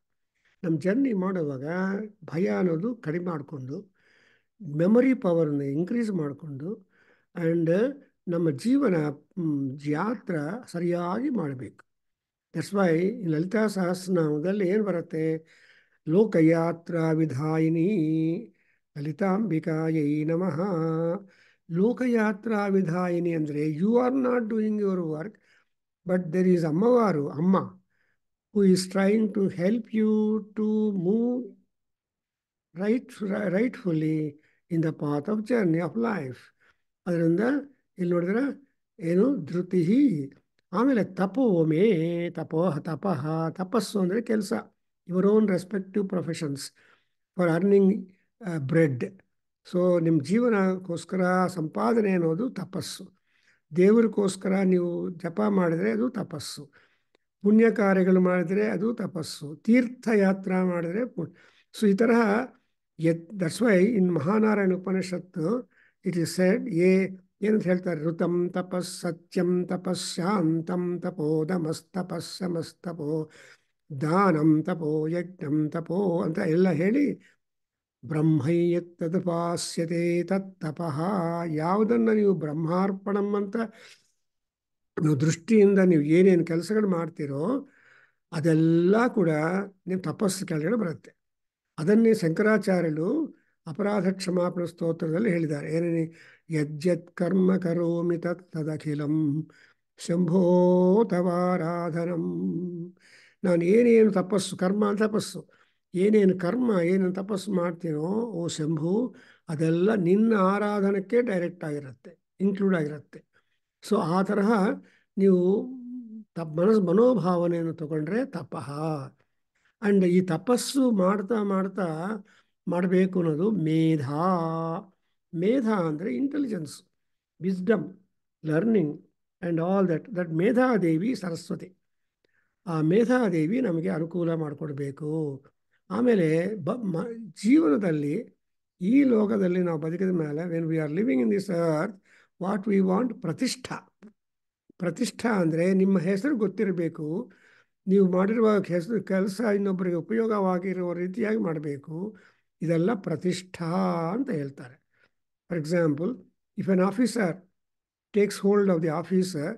S2: ನಮ್ಮ ಜರ್ನಿ ಮಾಡುವಾಗ ಭಯ ಅನ್ನೋದು ಕಡಿಮೆ ಮಾಡಿಕೊಂಡು, ಮೆಮೊರಿ ಪವರನ್ನು ಇನ್ಕ್ರೀಸ್ ಮಾಡಿಕೊಂಡು, ಆ್ಯಂಡ್ ನಮ್ಮ ಜೀವನ ಯಾತ್ರೆ ಸರಿಯಾಗಿ ಮಾಡಬೇಕು. ದಟ್ಸ್ ವೈ ಲಲಿತಾ ಸಹಸ್ರನಾಮದಲ್ಲಿ ಏನು ಬರುತ್ತೆ? ಲೋಕಯಾತ್ರಾ ವಿಧಾಯಿನಿ ಲಲಿತಾಂಬಿಕಾಯೈ ನಮಃ. ಲೋಕಯಾತ್ರಾ ವಿಧಾಯಿನಿ ಅಂದರೆ you are not doing your work, but there is ಅಮ್ಮವಾರು, ಅಮ್ಮ, who is trying to help you to move rightfully in the path of journey of life. ಅದರಿಂದ ಇಲ್ಲಿ ನೋಡಿದ್ರೆ ಏನು ಧೃತಿ. ಆಮೇಲೆ ತಪೋಮೇ, ತಪಃ. ತಪಸ್ಸು ಅಂದರೆ ಕೆಲಸ, your own respective professions for earning bread. So ನಿಮ್ಮ ಜೀವನಕ್ಕೋಸ್ಕರ ಸಂಪಾದನೆ ಅನ್ನೋದು ತಪಸ್ಸು. ದೇವರಿಗೋಸ್ಕರ ನೀವು ಜಪ ಮಾಡಿದರೆ ಅದು ತಪಸ್ಸು. ಪುಣ್ಯ ಕಾರ್ಯಗಳು ಮಾಡಿದರೆ ಅದು ತಪಸ್ಸು. ತೀರ್ಥಯಾತ್ರಾ ಮಾಡಿದರೆ ಸೊ ಈ ತರಹ that's why in Mahanarayana Upanishad it is said, ಏನಂತ ಹೇಳ್ತಾರೆ? ಋತಂ ತಪಸ್ ಸತ್ಯಂ ತಪಸ್ ಶಾಂತಂ ತಪೋದಮಸ್ತಪಸ್ಸಮಸ್ತಪೋ ದಾನಂ ತಪೋ ಯಜ್ಞಂ ತಪೋ ಅಂತ ಎಲ್ಲ ಹೇಳಿ ಬ್ರಹ್ಮೈಯತ್ತದುಪಾಸ್ಯತೆ ತತ್ತಪಃ. ಯಾವುದನ್ನು ನೀವು ಬ್ರಹ್ಮಾರ್ಪಣಂ ಅಂತ ನೀವು ದೃಷ್ಟಿಯಿಂದ ನೀವು ಏನೇನು ಕೆಲಸಗಳು ಮಾಡ್ತೀರೋ ಅದೆಲ್ಲ ಕೂಡ ನೀವು ತಪಸ್ಸು ಕೆಳಗಡೆ ಬರುತ್ತೆ. ಅದನ್ನೇ ಶಂಕರಾಚಾರ್ಯರು ಅಪರಾಧ ಕ್ಷಮಾಪಣ ಸ್ತೋತ್ರದಲ್ಲಿ ಹೇಳಿದ್ದಾರೆ. ಏನೇನು? ಯಜ್ಜತ್ ಕರ್ಮ ಕರೋಮಿ ತತ್ ತದಖಿಲಂ ಶಂಭೋ ತವಾರಾಧನಂ. ನಾನು ಏನೇನು ತಪಸ್ಸು, ಕರ್ಮ ಅಂತ ತಪಸ್ಸು, ಏನೇನು ಕರ್ಮ ಏನೇನು ತಪಸ್ಸು ಮಾಡ್ತೀನೋ ಓ ಶಂಭು, ಅದೆಲ್ಲ ನಿನ್ನ ಆರಾಧನಕ್ಕೆ ಡೈರೆಕ್ಟ್ ಆಗಿರುತ್ತೆ, ಇನ್ಕ್ಲೂಡ್ ಆಗಿರುತ್ತೆ. ಸೊ ಆ ತರಹ ನೀವು ಮನೋಭಾವನೆಯನ್ನು ತಗೊಂಡ್ರೆ ತಪಃ. ಅಂಡ್ ಈ ತಪಸ್ಸು ಮಾಡ್ತಾ ಮಾಡ್ತಾ ಮಾಡಬೇಕು ಅನ್ನೋದು ಮೇಧಾ. ಮೇಧಾ ಅಂದರೆ intelligence, wisdom, learning and all that ಮೇಧಾದೇವಿ ಸರಸ್ವತಿ. ಆ ಮೇಧಾದೇವಿ ನಮಗೆ ಅನುಕೂಲ ಮಾಡಿಕೊಡ್ಬೇಕು. ಆಮೇಲೆ ಜೀವನದಲ್ಲಿ ಈ ಲೋಕದಲ್ಲಿ ನಾವು ಬದುಕಿದ ಮೇಲೆ when we are living in this earth, what we want ಪ್ರತಿಷ್ಠಾ. ಪ್ರತಿಷ್ಠಾ ಅಂದರೆ ನಿಮ್ಮ ಹೆಸರು ಗೊತ್ತಿರಬೇಕು, ನೀವು ಮಾಡಿರುವ ಹೆಸರು ಕೆಲಸ ಇನ್ನೊಬ್ಬರಿಗೆ ಉಪಯೋಗವಾಗಿರುವ ರೀತಿಯಾಗಿ ಮಾಡಬೇಕು. ಇದೆಲ್ಲ ಪ್ರತಿಷ್ಠಾ ಅಂತ ಹೇಳ್ತಾರೆ. For example, if N officer takes hold of the officer,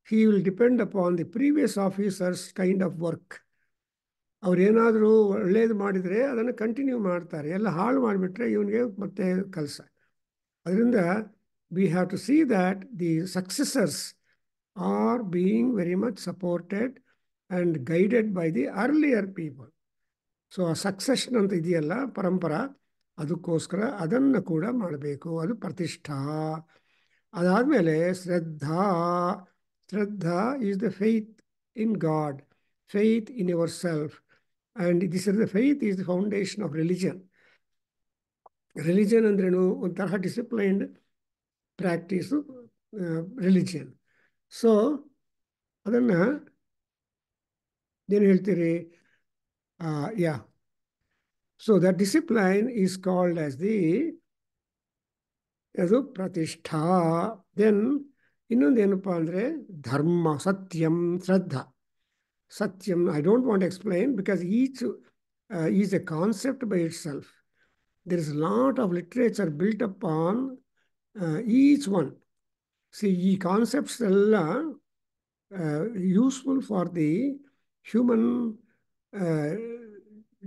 S2: he will depend upon the previous officer's kind of work. ಅವ್ರೇನಾದರೂ ಒಳ್ಳೇದು ಮಾಡಿದರೆ ಅದನ್ನು ಕಂಟಿನ್ಯೂ ಮಾಡ್ತಾರೆ, ಎಲ್ಲ ಹಾಳು ಮಾಡಿಬಿಟ್ರೆ ಇವನಿಗೆ ಮತ್ತೆ ಕೆಲಸ. ಅದರಿಂದ we have to see that the successors are being very much supported and guided by the earlier people. So ಆ ಸಕ್ಸೆಷನ್ ಅಂತ ಇದೆಯಲ್ಲ ಪರಂಪರ, ಅದಕ್ಕೋಸ್ಕರ ಅದನ್ನು ಕೂಡ ಮಾಡಬೇಕು, ಅದು ಪ್ರತಿಷ್ಠಾ. ಅದಾದಮೇಲೆ ಶ್ರದ್ಧಾ. ಶ್ರದ್ಧಾ is the faith in God, faith in yourself, and this is the faith is the foundation of religion. Religion ಅಂದ್ರೇನು? ಒಂಥರ ಡಿಸಿಪ್ಲೈನ್ಡ್ ಪ್ರಾಕ್ಟೀಸು ರಿಲಿಜಿಯನ್. ಸೊ ಅದನ್ನು ಏನು ಹೇಳ್ತೀರಿ? Yeah, so the discipline is called as the ಅದು ಪ್ರತಿಷ್ಠಾ. Then ಇನ್ನೊಂದೇನಪ್ಪ ಅಂದರೆ ಧರ್ಮ, ಸತ್ಯಂ, ಶ್ರದ್ಧಾ. ಸತ್ಯಂ I don't want explain because each is a concept by itself. There is lot of literature built up on each one. ಈ concepts ಎಲ್ಲ useful for the human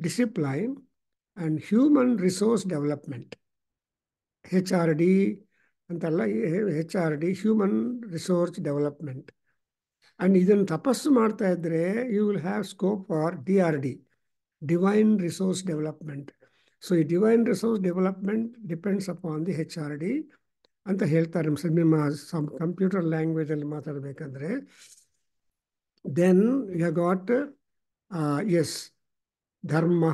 S2: discipline and human resource development. HRD ಅಂತಲ್ಲ, HRD human resource development. And ಇದನ್ನು ತಪಸ್ಸು ಮಾಡ್ತಾ ಇದ್ದರೆ you will have scope for DRD, divine resource development. So ಈ divine resource development depends upon the HRD ಅಂತ ಹೇಳ್ತಾರೆ. ನಿಮ್ಮ computer ಲ್ಯಾಂಗ್ವೇಜಲ್ಲಿ ಮಾತಾಡಬೇಕಂದ್ರೆ ದೆನ್ ಯು ಗಾಟ್ ಎಸ್ ಧರ್ಮ,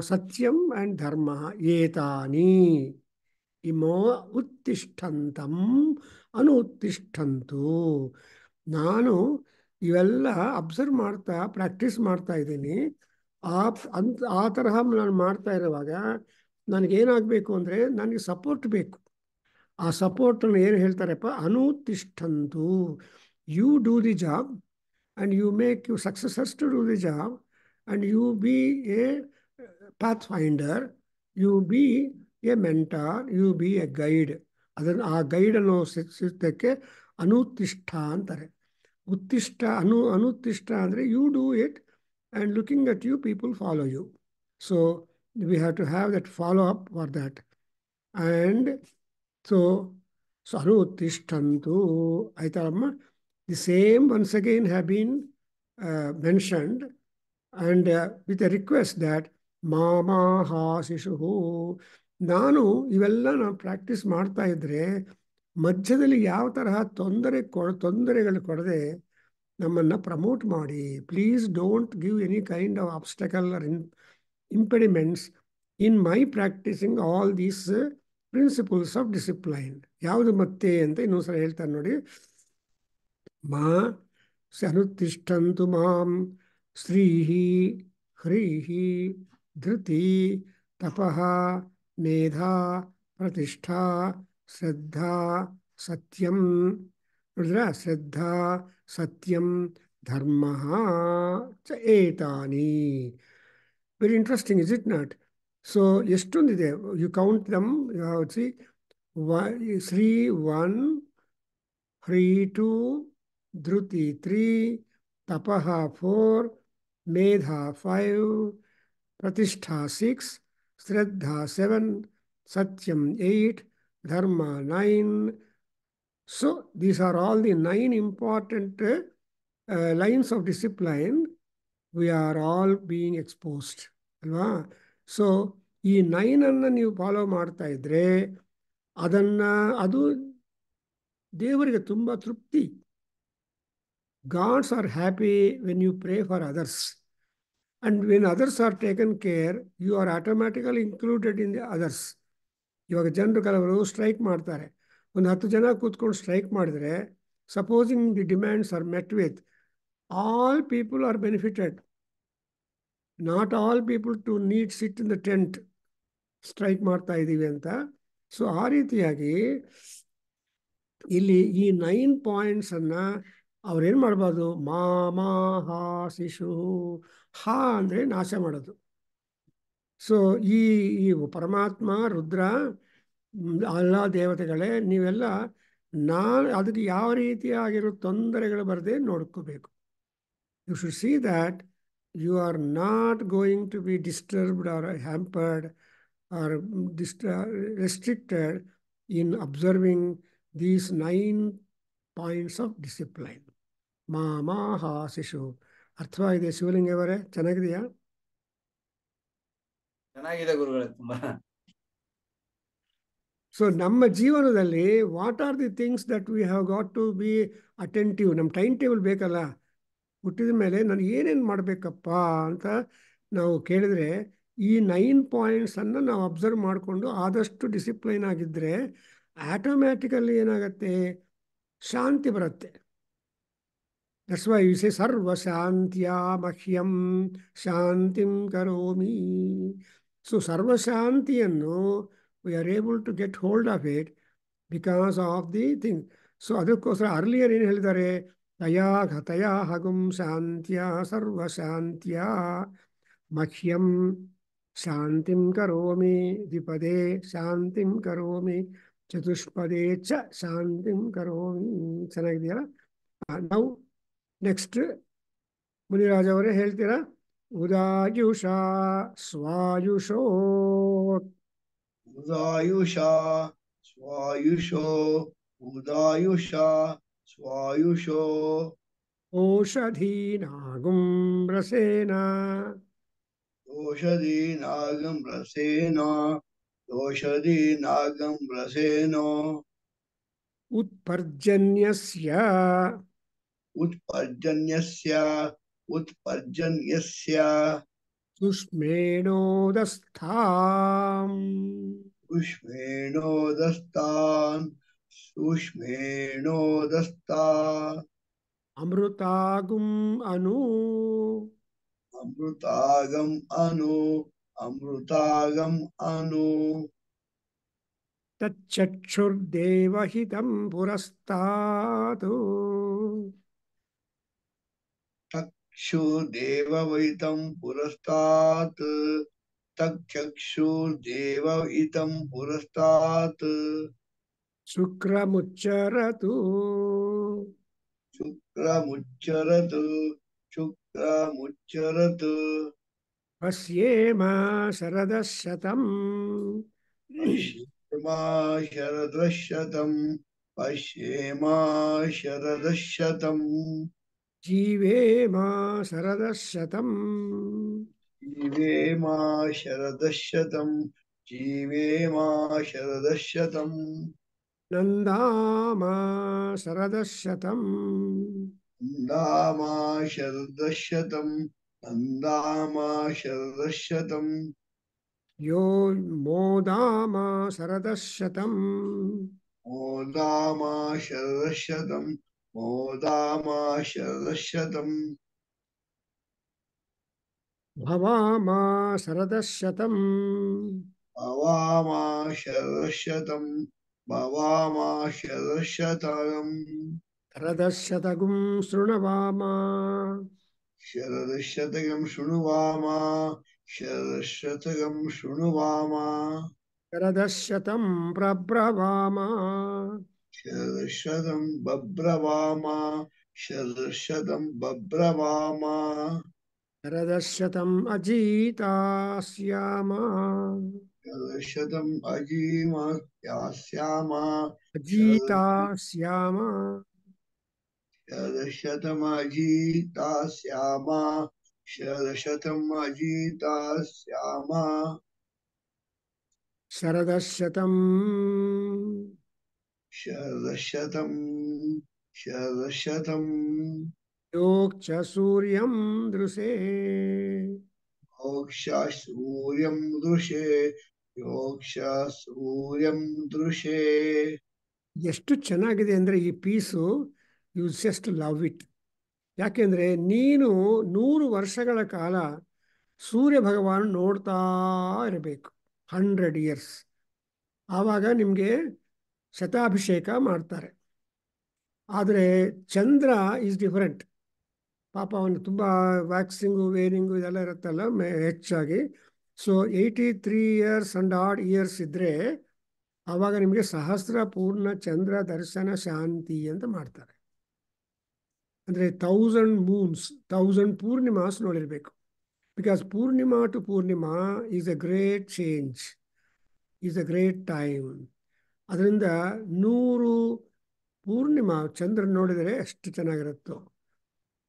S2: ಸತ್ಯಂ ಆ್ಯಂಡ್ ಧರ್ಮ ಏತಾನಿ ಇಮೋ ಉತ್ತಿಷ್ಠಂತಂ ಅನುತ್ತಿಷ್ಠಂತು. ನಾನು ಇವೆಲ್ಲ ಅಬ್ಸರ್ವ್ ಮಾಡ್ತಾ ಪ್ರಾಕ್ಟೀಸ್ ಮಾಡ್ತಾ ಇದ್ದೀನಿ. ಆ ತರಹ ನಾನು ಮಾಡ್ತಾ ಇರುವಾಗ ನನಗೇನಾಗಬೇಕು ಅಂದರೆ ನನಗೆ ಸಪೋರ್ಟ್ ಬೇಕು. ಆ ಸಪೋರ್ಟನ್ನು ಏನು ಹೇಳ್ತಾರಪ್ಪ? ಅನುತ್ತಿಷ್ಠಂತು. You do the job and you make you successors to do the job and you be a pathfinder, you be a mentor, you be a guide. ಅದನ್ನು ಆ ಗೈಡನ್ನು ಸಿಗ್ತಕ್ಕೆ ಅನುತ್ತಿಷ್ಠ ಅಂತಾರೆ. ಉತ್ತಿಷ್ಠ ಅನುತ್ತಿಷ್ಠ ಅಂದರೆ you do it and looking at you people follow you. So we have to have that follow up for that. And so ಅನುತ್ತಿಷ್ಠಂತು ಆಯ್ತಮ್ಮ. The same once again have been mentioned and with a request that ಮಾಮಾಹ ಶಿಶು. ನಾನು ಇವೆಲ್ಲ ನಾನು practice ಮಾಡ್ತಾ ಇದ್ದರೆ ಮಧ್ಯದಲ್ಲಿ ಯಾವ ತರಹ ತೊಂದರೆಗಳು ಕೊಡದೆ ನಮ್ಮನ್ನು ಪ್ರಮೋಟ್ ಮಾಡಿ. Please don't give any kind of obstacle or impediments in my practising all these principles of discipline. ಯಾವುದು ಮತ್ತೆ ಅಂತ ಇನ್ನೊಂದ್ಸಲ ಹೇಳ್ತಾರೆ ನೋಡಿ. ಮಾ ಅನುತ್ತಿಷ್ಠಂತು ಮಾಂ ಶ್ರೀಹಿ ಹ್ರೀಹಿ ಧೃತಿ ತಪಃ ಮೇಧಾ ಪ್ರತಿಷ್ಠಾ ಶ್ರದ್ಧಾ ಸತ್ಯಂ. ನೋಡಿದ್ರ? ಶ್ರದ್ಧಾ ಸತ್ಯಂ ಧರ್ಮ ಚ ಏತಾನಿ. Very interesting, is it not? So ಎಷ್ಟೊಂದಿದೆ, ಯು ಕೌಂಟ್ ದಮ್, ಸಿ ಶ್ರೀ 1, ಹ್ರೀ 2, ಧೃತಿ 3, ತಪಃ 4, ಮೇಧ 5, ಪ್ರತಿಷ್ಠಾ 6, ಶ್ರದ್ಧಾ 7, ಸತ್ಯಂ 8, ಧರ್ಮ 9. So these are all the 9 important lines of discipline. We are all being exposed ಅಲ್ವಾ. ಸೊ ಈ 9 ಅನ್ನು ನೀವು ಫಾಲೋ ಮಾಡ್ತಾ ಇದ್ರೆ ಅದು ದೇವರಿಗೆ ತುಂಬ ತೃಪ್ತಿ. Gods are happy when you pray for others, and when others are taken care you are automatically included in the others. ಇವಾಗ ಜನರು ಕೆಲವರು ಸ್ಟ್ರೈಕ್ ಮಾಡ್ತಾರೆ, ಒಂದು 10 ಜನ ಕೂತ್ಕೊಂಡು ಸ್ಟ್ರೈಕ್ ಮಾಡಿದರೆ, supposing the demands are met with, all people are benefited. Not all people to need sit in the tent, strike ಮಾಡ್ತಾ ಇದ್ದೀವಿ ಅಂತ. ಸೊ ಆ ರೀತಿಯಾಗಿ ಇಲ್ಲಿ ಈ 9 ಪಾಯಿಂಟ್ಸನ್ನು ಅವ್ರೇನು ಮಾಡಬಾರ್ದು, ಮಾ ಶಿಶು, ಹಾ ಅಂದರೆ ನಾಶ ಮಾಡೋದು. ಸೊ ಈ ಪರಮಾತ್ಮ, ರುದ್ರ, ಎಲ್ಲ ದೇವತೆಗಳೇ, ನೀವೆಲ್ಲ ಅದಕ್ಕೆ ಯಾವ ರೀತಿಯಾಗಿರೋ ತೊಂದರೆಗಳು ಬರದೆ ನೋಡ್ಕೋಬೇಕು. You should see that you are not going to be disturbed or hampered or restricted in observing these 9 points of discipline. ಮಾ ಶಿಶು. ಅರ್ಥವಾಗಿದೆ ಶಿವಲಿಂಗವರೇ? ಚೆನ್ನಾಗಿದೆಯಾ?
S1: ಚೆನ್ನಾಗಿದೆ ಗುರುಗಳೇ, ತುಂಬಾ.
S2: ಸೊ ನಮ್ಮ ಜೀವನದಲ್ಲಿ what are the things that we have got to be attentive? ನಮ್ಮ time table ಬೇಕಲ್ಲ. ಹುಟ್ಟಿದ ಮೇಲೆ ನಾನು ಏನೇನು ಮಾಡಬೇಕಪ್ಪ ಅಂತ ನಾವು ಕೇಳಿದರೆ, ಈ 9 ಪಾಯಿಂಟ್ಸನ್ನು ನಾವು ಅಬ್ಸರ್ವ್ ಮಾಡಿಕೊಂಡು ಆದಷ್ಟು ಡಿಸಿಪ್ಲೈನ್ ಆಗಿದ್ದರೆ ಆಟೋಮ್ಯಾಟಿಕಲಿ ಏನಾಗುತ್ತೆ, ಶಾಂತಿ ಬರುತ್ತೆ. ದಟ್ಸ್ ವೈ ಯು ಸೇ ಸರ್ವ ಶಾಂತ್ಯ ಮಹ್ಯಂ ಶಾಂತಿಂ ಕರೋಮಿ. ಸೊ ಸರ್ವಶಾಂತಿಯನ್ನು we are able to get hold of it because of the thing. So ಅದಕ್ಕೋಸ್ಕರ ಅರ್ಲಿಯರ್ ಏನು ಹೇಳಿದ್ದಾರೆ, ತಯಾ ಹಗುಂ ಶಾಂತ್ಯ ಸರ್ವಶಾಂತ್ಯ ಮಹ್ಯಂ ಶಾಂತಿಂ ಕರೋಮಿ, ದ್ವಿಪದೇ ಶಾಂತಿಂ ಕರೋಮಿ, ಚತುಷ್ಪದೇ ಚ ಶಾಂತಿಂ ಕರೋಮಿ. ಚೆನ್ನಾಗಿದೆಯಲ್ಲ? ನಾವು ನೆಕ್ಸ್ಟ್ ಮುನಿರಾಜ್ ಅವರೇ ಹೇಳ್ತೀರಾ? ಉದಾಯುಷ ಸ್ವಾಯುಷೋ,
S3: ಉದಾಯುಷ ಸ್ವಾಯುಷೋ, ಉದಾಯುಷ ಸ್ವಾಯುಷೋ,
S2: ಓಷಧೀನಾಗುಂ ರಸೇನ,
S3: ಓಷಧೀನಾಗಂ ರಸೇನ, ಓಷಧೀನಾಗಂ ರಸೇನ,
S2: ಉತ್ಪರ್ಜನ್ಯಸ್ಯ,
S3: ಉತ್ಪರ್ಜನ್ಯಸ್ಯ, ಉತ್ಪರ್ಜನ್ಯಸ್ಯ,
S2: ಸುಷ್ಮೇಣೋದಸ್ಥಾಂ,
S3: ಉಷ್ಮೇಣೋದಸ್ತಾನ್, ಉಷ್ಮೇಣೋದಸ್ತಾ,
S2: ಅಮೃತಾಗುಂ ಅನು,
S3: ಅಮೃತಾಗಂ ಅನು, ಅಮೃತಾಗಂ ಅನು,
S2: ತಚ್ಚಕ್ಷುರ್ದೇವಹಿತಂ ಪುರಸ್ತಾತು,
S3: ಚಕ್ಷುರ್ದೇವಹಿತಂ ಪುರಸ್ತಾತ್, ತಕ್ಷುರ್ದೇವಹಿತಂ ಪುರಸ್ತಾತ್,
S2: ಶುಕ್ರಮುಚ್ಚರತು,
S3: ಶುಕ್ರಮುಚ್ಚರತು, ಶುಕ್ರಮುಚ್ಚರತು,
S2: ಪಶ್ಯೇಮ ಶರದಶತಂ,
S3: ಪಶ್ಯೇಮಾ ಶರದಶತಂ, ಪಶ್ಯೇಮಾ ಶರದಶತಂ,
S2: ಜೀವೇಮ ಶರದಶತಂ,
S3: ಜೀವೇಮಾ ಶರದಶತಂ, ಜೀವೇಮಾ ಶರದಶತಂ,
S2: ನಂದಾಮ ಶರದಶತಂ,
S3: ನಂದಾಮಾ ಶರದಶತಂ, ನಂದಾಮಾ ಶರದಶತಂ,
S2: ಯೋ ಮೋದಾಮ ಶರದಶತಂ,
S3: ಮೋದಾಮಾ ಶರದಶತಂ, ಮೋದಾಮಾ ಶರದಶತಂ,
S2: ಭವಾಮ ಶರದಶತಂ,
S3: ಭವಾಮಾ ಶರದಶತಂ, ಭವಾಮಾ ಶರದಶತಂ,
S2: ಶರದಶತಗುಂ ಶೃಣವಾಮ,
S3: ಶರದಶತಕಂ ಶೃಣುವಾಮ, शरशतकं शृणुवाम
S2: शरदशतं प्रब्रवाम
S3: शरशतं बब्रवाम शरशतं बब्रवाम
S2: शरदशतम् अजीतास्याम
S3: शरशतम् अजीम यास्याम
S2: अजीतास्याम
S3: शरशतमजीतास्याम शरशतमजीतास्याम
S2: शरदशतम्
S3: शरशतं शरशतं
S2: योक् च सूर्यं दृशे
S3: मोक्षा सूर्यं दृशे योक्षा सूर्यं दृशे
S2: ಎಷ್ಟು ಚೆನ್ನಾಗಿದೆ ಅಂದರೆ ಈ piece you just love it. ಯಾಕೆಂದರೆ ನೀನು 100 ವರ್ಷಗಳ ಕಾಲ ಸೂರ್ಯ ಭಗವಾನ್ ನೋಡ್ತಾ ಇರಬೇಕು, 100 years. ಆವಾಗ ನಿಮಗೆ ಶತಾಭಿಷೇಕ ಮಾಡ್ತಾರೆ. ಆದರೆ ಚಂದ್ರ ಈಸ್ ಡಿಫರೆಂಟ್. ಪಾಪ ಅವನು ತುಂಬ ವ್ಯಾಕ್ಸಿಂಗು ವೇರಿಂಗು ಇದೆಲ್ಲ ಇರುತ್ತಲ್ಲ ಹೆಚ್ಚಾಗಿ. So 83 years and odd years ಇದ್ದರೆ ಆವಾಗ ನಿಮಗೆ ಸಹಸ್ರ ಪೂರ್ಣ ಚಂದ್ರ ದರ್ಶನ ಶಾಂತಿ ಅಂತ ಮಾಡ್ತಾರೆ. ಅಂದರೆ 1000 moons, 1000 ಪೂರ್ಣಿಮಾಸ್ ನೋಡಿರಬೇಕು. ಬಿಕಾಸ್ ಪೂರ್ಣಿಮಾ ಟು ಪೂರ್ಣಿಮಾ is a great change, is a great time. ಅದರಿಂದ 100 ಪೂರ್ಣಿಮಾ ಚಂದ್ರನ ನೋಡಿದರೆ ಎಷ್ಟು ಚೆನ್ನಾಗಿರುತ್ತೋ.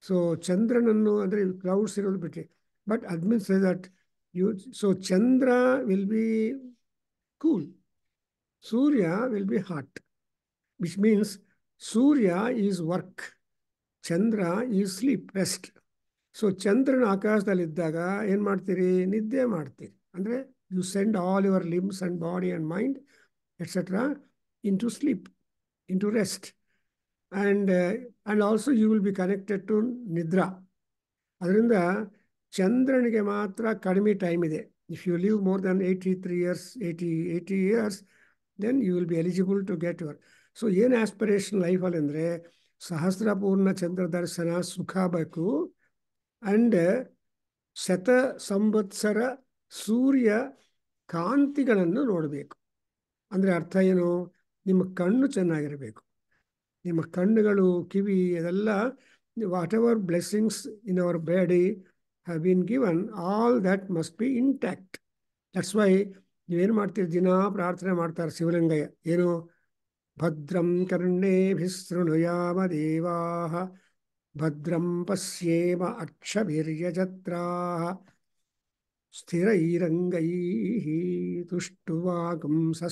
S2: ಸೊ ಚಂದ್ರನನ್ನು ಅಂದರೆ ಕ್ಲೌಡ್ಸ್ ಇರೋದು ಬಿಟ್ಟು, ಬಟ್ ಅದ್ means that you so Chandra will be cool, Surya will be hot, which means Surya is work, Chandra is sleep, rest. So ಚಂದ್ರನ ಆಕಾಶದಲ್ಲಿದ್ದಾಗ ಏನು ಮಾಡ್ತೀರಿ? ನಿದ್ದೆ ಮಾಡ್ತೀರಿ. ಅಂದರೆ you send all your limbs and body and mind etcetera into sleep, into rest. And also you will be connected to nidra. ಅದರಿಂದ ಚಂದ್ರನಿಗೆ ಮಾತ್ರ ಕಡಿಮೆ ಟೈಮ್ ಇದೆ. If you live more than 83 years, 80 years, then you will be eligible to get your. So ಏನು aspiration ಲೈಫಲ್ಲಿ ಅಂದರೆ ಸಹಸ್ರಪೂರ್ಣ ಚಂದ್ರ ದರ್ಶನ ಸುಖ ಬೇಕು, ಆ್ಯಂಡ್ ಶತ ಸಂವತ್ಸರ ಸೂರ್ಯ ಕಾಂತಿಗಳನ್ನು ನೋಡಬೇಕು. ಅಂದರೆ ಅರ್ಥ ಏನು? ನಿಮ್ಮ ಕಣ್ಣು ಚೆನ್ನಾಗಿರಬೇಕು, ನಿಮ್ಮ ಕಣ್ಣುಗಳು, ಕಿವಿ, ಅದೆಲ್ಲ what ever blessings in our body have been given, all that must be intact. That's why ನೀವೇನು ಮಾಡ್ತೀರಿ? ದಿನ ಪ್ರಾರ್ಥನೆ ಮಾಡ್ತಾರೆ ಶಿವಲಿಂಗಯ್ಯ. ಏನು? ಭದ್ರಂ ಕರ್ಣೇಭಿಃ ಶೃಣುಯಾಮ ದೇವಾಃ, ಭದ್ರಂ ಪಶ್ಯೇಮ ಅಕ್ಷಭಿರ್ಯಜತ್ರಾಃ, ಸ್ಥಿರೈರಂಗೈಃ ತುಷ್ಟುವಾಗುಂಸಸ್ತನೂಭಿಃ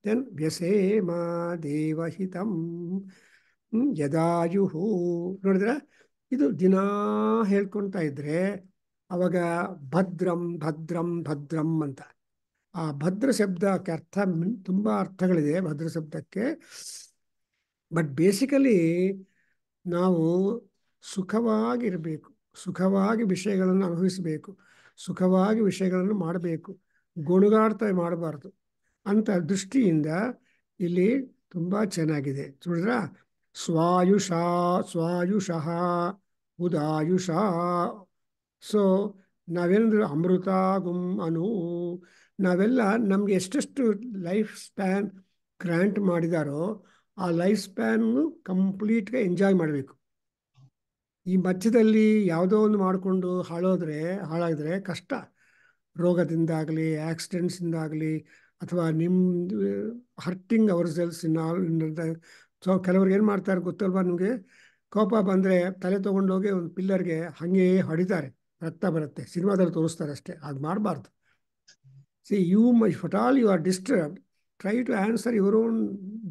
S2: ದೆನ್ ವ್ಯಸೇಮ ದೇವಹಿತಂ ಯದಾಯುಃ. ನೋಡಿದ್ರೆ ಇದು ದಿನಾ ಹೇಳ್ಕೊಳ್ತಾ ಇದ್ರೆ ಅವಾಗ ಭದ್ರಂ ಭದ್ರಂ ಭದ್ರಂ ಅಂತ. ಆ ಭದ್ರ ಶಬ್ದಕ್ಕೆ ಅರ್ಥ ತುಂಬ ಅರ್ಥಗಳಿದೆ ಭದ್ರ ಶಬ್ದಕ್ಕೆ. ಬಟ್ ಬೇಸಿಕಲಿ ನಾವು ಸುಖವಾಗಿರಬೇಕು, ಸುಖವಾಗಿ ವಿಷಯಗಳನ್ನು ಅನುಭವಿಸಬೇಕು, ಸುಖವಾಗಿ ವಿಷಯಗಳನ್ನು ಮಾಡಬೇಕು, ಗೊಣಗಾಡ್ತಾ ಮಾಡಬಾರ್ದು ಅಂತ ದೃಷ್ಟಿಯಿಂದ ಇಲ್ಲಿ ತುಂಬ ಚೆನ್ನಾಗಿದೆ. ನೋಡಿದ್ರ ಸ್ವಾಯುಷಾ ಸ್ವಾಯುಷಃ ಉದಾಯುಷ. ಸೊ ನಾವೇನಂದ್ರೆ ಅಮೃತ ಗುಂ ಅನು, ನಾವೆಲ್ಲ ನಮಗೆ ಎಷ್ಟೆಷ್ಟು ಲೈಫ್ ಸ್ಪ್ಯಾನ್ ಗ್ರ್ಯಾಂಟ್ ಮಾಡಿದಾರೋ ಆ ಲೈಫ್ ಸ್ಪ್ಯಾನ್ನು ಕಂಪ್ಲೀಟ್గా ಎಂಜಾಯ್ ಮಾಡಬೇಕು. ಈ ಮಧ್ಯದಲ್ಲಿ ಯಾವುದೋ ಒಂದು ಮಾಡಿಕೊಂಡು ಹಾಳಾಗಿದ್ರೆ ಕಷ್ಟ. ರೋಗದಿಂದಾಗಲಿ, ಆಕ್ಸಿಡೆಂಟ್ಸಿಂದಾಗಲಿ, ಅಥವಾ ನಿಮ್ಮದು ಹರ್ಟಿಂಗ್ ಅವರ್ ಸೆಲ್ಸ್ ಸೊ ಕೆಲವ್ರಿಗೆ ಏನು ಮಾಡ್ತಾರೆ ಗೊತ್ತಲ್ವಾ ನಿಮಗೆ? ಕೋಪ ಬಂದರೆ ತಲೆ ತೊಗೊಂಡೋಗಿ ಒಂದು ಪಿಲ್ಲರ್ಗೆ ಹಾಗೆ ಹೊಡಿತಾರೆ, ರಕ್ತ ಬರುತ್ತೆ. ಸಿನಿಮಾದಲ್ಲಿ ತೋರಿಸ್ತಾರೆ ಅಷ್ಟೇ, ಅದು ಮಾಡಬಾರ್ದು. See, if at all you are disturbed, try to answer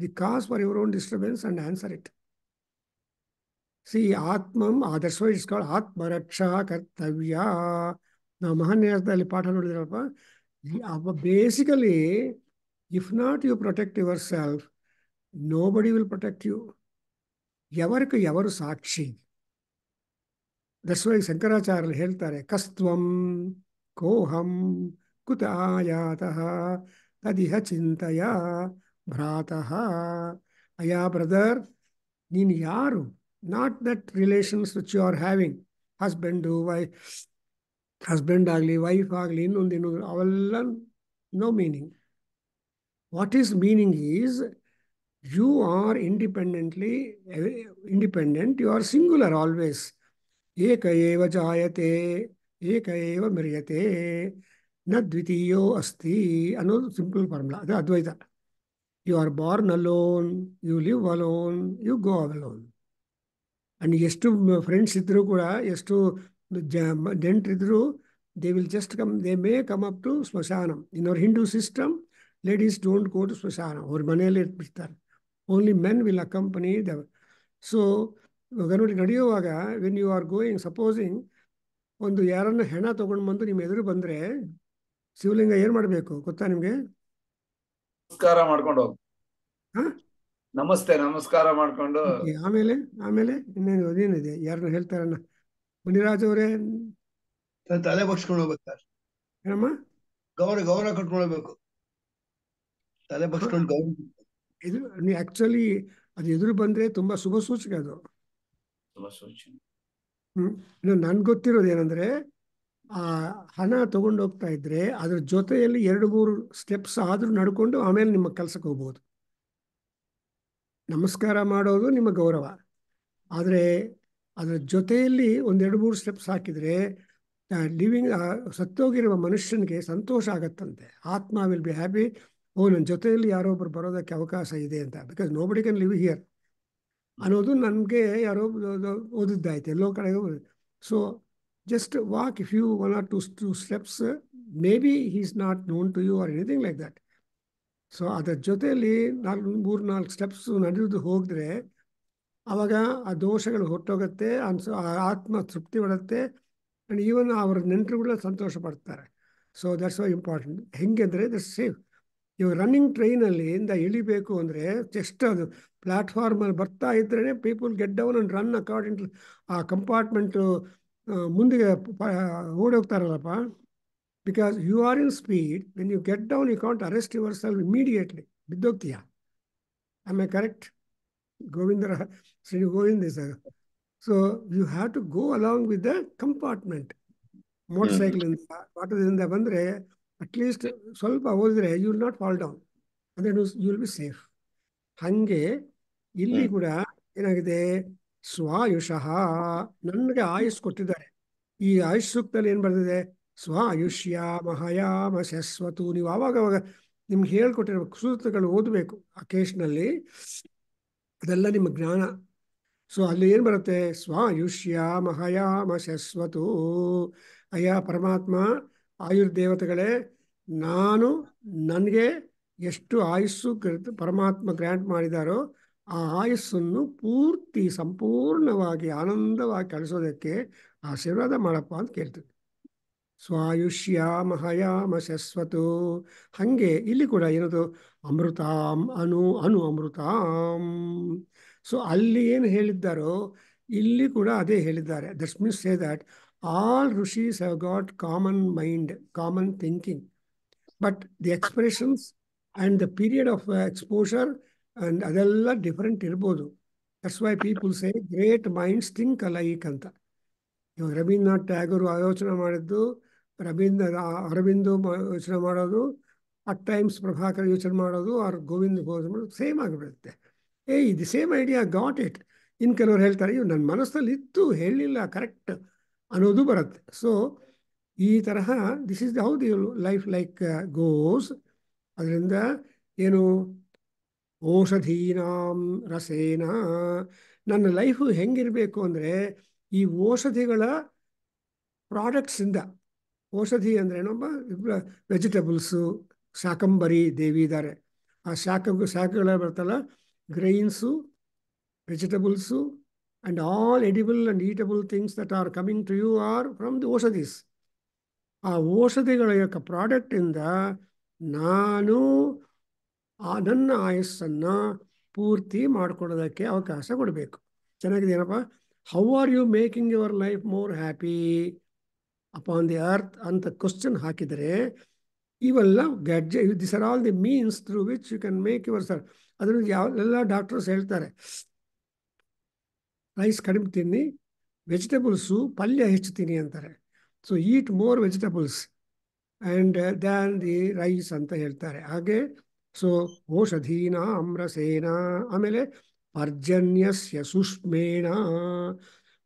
S2: the cause for your own disturbance and answer it. See, Atmam, that's why it's called Atmaraksha Kartavya. Now, Mahanyasದಲ್ಲಿ ಪಾಠ ನೋಡಿದ್ರಪ್ಪ. Basically, if not you protect yourself, nobody will protect you. ఎవరికి ఎవరు సాక్షి? That's why ಶಂಕರಾಚಾರ್ಯರು ಹೇಳ್ತಾರೆ, ಕಸ್ತ್ವಂ ಕೋಹಂ ಕುತ ಆಯಾತಃ ತದಿಹ ಚಿಂತಯ ಭ್ರಾತಃ. ಅಯ್ಯ brother, ನೀನು ಯಾರು? Not that relations which you are having, husband, wife, husband ಆಗಲಿ, wife ಆಗಲಿ, ಇನ್ನೊಂದು ಅವೆಲ್ಲ no meaning. What is meaning is you are independent, you are singular always. Eka eva jayate, eka eva miryate, na dvitiyo asti ಅನ್ನೋದು simple formula. ಅದು Advaita. You are born alone, you live alone, you go alone. And ಎಷ್ಟು friends ಇದ್ದರೂ ಕೂಡ, ಎಷ್ಟು ನೆಂಟರಿದ್ರು, they will just come, they may come up to ಸ್ಮಶಾನಂ. In our Hindu system, ladies don't go to ಸ್ಮಶಾನ, ಅವ್ರ ಮನೆಯಲ್ಲೇ ಇಟ್ಬಿಡ್ತಾರೆ. Only men will accompany the. So ನೋಡಿ, ನಡೆಯುವಾಗ when you are going, supposing ಒಂದು ಯಾರನ್ನ ಹೆಣ ತೊಗೊಂಡು ಬಂದು ನಿಮ್ಮ ಎದುರು ಬಂದರೆ, ಶಿವಲಿಂಗ ಏನು ಮಾಡಬೇಕು ಗೊತ್ತಾ ನಿಮಗೆ?
S1: ನಮಸ್ಕಾರ ಮಾಡ್ಕೊಂಡು ಹೋಗಿ.
S2: ಹಾಂ,
S1: ನಮಸ್ತೆ, ನಮಸ್ಕಾರ ಮಾಡ್ಕೊಂಡು.
S2: ಆಮೇಲೆ ಆಮೇಲೆ ಇನ್ನೇನಿದೆ, ಯಾರನ್ನ ಹೇಳ್ತಾರನ್ನ, ಮುನಿರಾಜ್ ಅವರೇ,
S3: ತಲೆ ಬಗ್ಸ್ಕೊಂಡು ಹೋಗ್ಬೇಕು.
S2: ಏನಮ್ಮ?
S3: ಗೌರವ ಕಟ್ಕೊಳ್ಬೇಕು. ತಲೆ ಬಗ್ಸ್ಕೊಂಡು ಗೌರವ.
S2: ಇದು ಆ್ಯಕ್ಚುಲಿ ಅದು ಎದುರು ಬಂದರೆ ತುಂಬ ಶುಭ ಸೂಚಕ ಅದು. ಇನ್ನು ನನ್ಗೆ ಗೊತ್ತಿರೋದು ಏನಂದರೆ, ಆ ಹಣ ತೊಗೊಂಡು ಹೋಗ್ತಾ ಇದ್ರೆ ಅದ್ರ ಜೊತೆಯಲ್ಲಿ 2-3 ಸ್ಟೆಪ್ಸ್ ಆದರೂ ನಡ್ಕೊಂಡು ಆಮೇಲೆ ನಿಮ್ಮ ಕೆಲಸಕ್ಕೆ ಹೋಗ್ಬೋದು. ನಮಸ್ಕಾರ ಮಾಡೋದು ನಿಮ್ಮ ಗೌರವ, ಆದರೆ ಅದರ ಜೊತೆಯಲ್ಲಿ 1-2-3 ಸ್ಟೆಪ್ಸ್ ಹಾಕಿದರೆ ಲಿವಿಂಗ್, ಸತ್ತೋಗಿರುವ ಮನುಷ್ಯನಿಗೆ ಸಂತೋಷ ಆಗತ್ತಂತೆ. ಆತ್ಮ ವಿಲ್ ಬಿ ಹ್ಯಾಪಿ. ನನ್ನ ಜೊತೆಯಲ್ಲಿ ಯಾರೊಬ್ಬರು ಬರೋದಕ್ಕೆ ಅವಕಾಶ ಇದೆ ಅಂತ. Because nobody can live here ಅನ್ನೋದು ನನಗೆ ಯಾರೋ ಓದಿದ್ದಾಯ್ತು ಎಲ್ಲೋ ಕಡೆ. So just walk, if you 1 or 2 steps, maybe he's not known to you or anything like that. So ಅದರ ಜೊತೆಯಲ್ಲಿ 3-4 ಸ್ಟೆಪ್ಸ್ ನಡೆದು ಹೋಗಿದ್ರೆ ಆವಾಗ ಆ ದೋಷಗಳು ಹೊಟ್ಟೋಗುತ್ತೆ, ಆ ಆತ್ಮ ತೃಪ್ತಿ ಪಡುತ್ತೆ. ಆ್ಯಂಡ್ ಈವನ್ ಅವರ ನೆಂಟರುಗಳ ಸಂತೋಷ ಪಡ್ತಾರೆ. So that's why important. ಹೆಂಗೆ ಅಂದರೆ ದಟ್ಸ್ ಸೇಫ್. ಇವಾಗ ರನ್ನಿಂಗ್ ಟ್ರೈನಲ್ಲಿ ಇಂದ ಇಳಿಬೇಕು ಅಂದರೆ ಜಸ್ಟ್ ಅದು ಪ್ಲ್ಯಾಟ್ಫಾರ್ಮಲ್ಲಿ ಬರ್ತಾ ಇದ್ರೇ people get down and run according to ಆ ಕಂಪಾರ್ಟ್ಮೆಂಟು ಮುಂದೆ ಓಡೋಗ್ತಾರಲ್ಲಪ್ಪ. Because you are in speed, when you get down you can't arrest yourself immediately, ಬಿದ್ದೋಗ್ತೀಯ. Am I correct? Shri Govinda sir. So you have to go along with the compartment. Motor ಸೈಕಲಿಂದ ಆಟೋದಿಂದ ಬಂದರೆ at least ಸ್ವಲ್ಪ ಹೋದರೆ you will not fall down, ಅಂದರೆ you will be safe. ಹಾಗೆ ಇಲ್ಲಿ ಕೂಡ ಏನಾಗಿದೆ, ಸ್ವಾಯುಷಃ, ನನಗೆ ಆಯುಷ್ ಕೊಟ್ಟಿದ್ದಾರೆ. ಈ ಆಯುಷ್ ಸೂಕ್ತದಲ್ಲಿ ಏನು ಬರೆದಿದೆ? ಸ್ವಾಯುಷ್ಯ ಮಹಯಾಮ ಶಶ್ವತು. ನೀವು ಆವಾಗವಾಗ ನಿಮ್ಗೆ ಹೇಳ್ಕೊಟ್ಟಿರೋ ಸೂತ್ರಗಳು ಓದಬೇಕು ಅಕೇಶನಲ್ಲಿ, ಅದೆಲ್ಲ ನಿಮ್ಮ ಜ್ಞಾನ. ಸೊ ಅಲ್ಲಿ ಏನು ಬರುತ್ತೆ? ಸ್ವಾಯುಷ್ಯ ಮಹಯಾಮ ಶಶ್ವತು. ಅಯ್ಯ ಪರಮಾತ್ಮ, ಆಯುರ್ದೇವತೆಗಳೇ, ನನಗೆ ಎಷ್ಟು ಆಯುಸ್ಸು ಪರಮಾತ್ಮ ಗ್ರ್ಯಾಂಟ್ ಮಾಡಿದಾರೋ ಆ ಆಯುಸ್ಸನ್ನು ಪೂರ್ತಿ ಸಂಪೂರ್ಣವಾಗಿ ಆನಂದವಾಗಿ ಕಳಿಸೋದಕ್ಕೆ ಆಶೀರ್ವಾದ ಮಾಡಪ್ಪ ಅಂತ ಕೇಳ್ತೀವಿ. ಸ್ವಾಯುಷ್ಯ ಮಹಯಾಮ ಶಶ್ವತು. ಹಾಗೆ ಇಲ್ಲಿ ಕೂಡ ಏನದು? ಅಮೃತಾಂ ಅನು ಅಮೃತಾಂ. ಸೊ ಅಲ್ಲಿ ಏನು ಹೇಳಿದ್ದಾರೋ ಇಲ್ಲಿ ಕೂಡ ಅದೇ ಹೇಳಿದ್ದಾರೆ. That's means say that all ಋಷೀಸ್ have got common mind, common thinking, but the expressions and the period of exposure and ಅದೆಲ್ಲ ಡಿಫರೆಂಟ್ ಇರ್ಬೋದು. That's why people say great minds think alike ಅಂತ. ಇವಾಗ ರವೀಂದ್ರನಾಥ್ ಟ್ಯಾಗೋರ್ ಆಲೋಚನೆ ಮಾಡಿದ್ದು, ಅರವಿಂದು ಯೋಚನೆ ಮಾಡೋದು, ಅಟ್ ಟೈಮ್ಸ್ ಪ್ರಭಾಕರ್ ಯೋಚನೆ ಮಾಡೋದು, ಆರ್ ಗೋವಿಂದ ಮಾಡೋದು ಸೇಮ್ ಆಗಿಬಿಡುತ್ತೆ. ಇದು ಸೇಮ್ ಐಡಿಯಾ, ಗಾಟ್ ಇಟ್. ಇನ್ನು ಕೆಲವರು ಹೇಳ್ತಾರೆ, ಇವು ನನ್ನ ಮನಸ್ಸಲ್ಲಿ ಇತ್ತು ಹೇಳಲಿಲ್ಲ ಕರೆಕ್ಟ್ ಅನ್ನೋದು ಬರುತ್ತೆ. ಸೊ ಈ ತರಹ this is how the life like goes. ಅದರಿಂದ ಏನು, ಔಷಧೀನಾಂ ರಸೇನ, ನನ್ನ ಲೈಫು ಹೆಂಗಿರಬೇಕು ಅಂದರೆ ಈ ಔಷಧಿಗಳ ಪ್ರಾಡಕ್ಟ್ಸಿಂದ. ಔಷಧಿ ಅಂದರೆ ಏನೊಬ್ಬ ವೆಜಿಟೇಬಲ್ಸು, ಶಾಕಂಬರಿ ದೇವಿ ಇದ್ದಾರೆ, ಆ ಶಾಖಗಳ ಬರ್ತಲ್ಲ, grains, vegetables and all edible and eatable things that are coming to you or from the ಔಷಧೀಸ್. ಆ ಔಷಧಿಗಳ యొక్క ಪ್ರಾಡಕ್ಟಿಂದ ನಾನು ನನ್ನ ಆಯಸ್ಸನ್ನು ಪೂರ್ತಿ ಮಾಡಿಕೊಡೋದಕ್ಕೆ ಅವಕಾಶ ಕೊಡಬೇಕು. ಚೆನ್ನಾಗಿದೆಯೇನಪ್ಪ? How are you making your life more happy upon the earth ಅಂತ ಕ್ವಶನ್ ಹಾಕಿದರೆ ಇವೆಲ್ಲ this are all the means through which you can make yourself. ಅದನ್ನು ಎಲ್ಲ ಡಾಕ್ಟರ್ಸ್ ಹೇಳ್ತಾರೆ, ರೈಸ್ ಕಡಿಮೆ ತಿನ್ನಿ, ವೆಜಿಟೇಬಲ್ಸು ಪಲ್ಯ ಹೆಚ್ಚು ತಿನ್ನಿ ಅಂತಾರೆ. So eat more vegetables and then the rice ಅಂತ ಹೇಳ್ತಾರೆ. ಹಾಗೆ ಸೊ ಓಷಧೀನ ಅಮ್ರಸೇನ, ಆಮೇಲೆ ಪರ್ಜನ್ಯಸ್ಯ ಸುಷ್ಮೇಣ.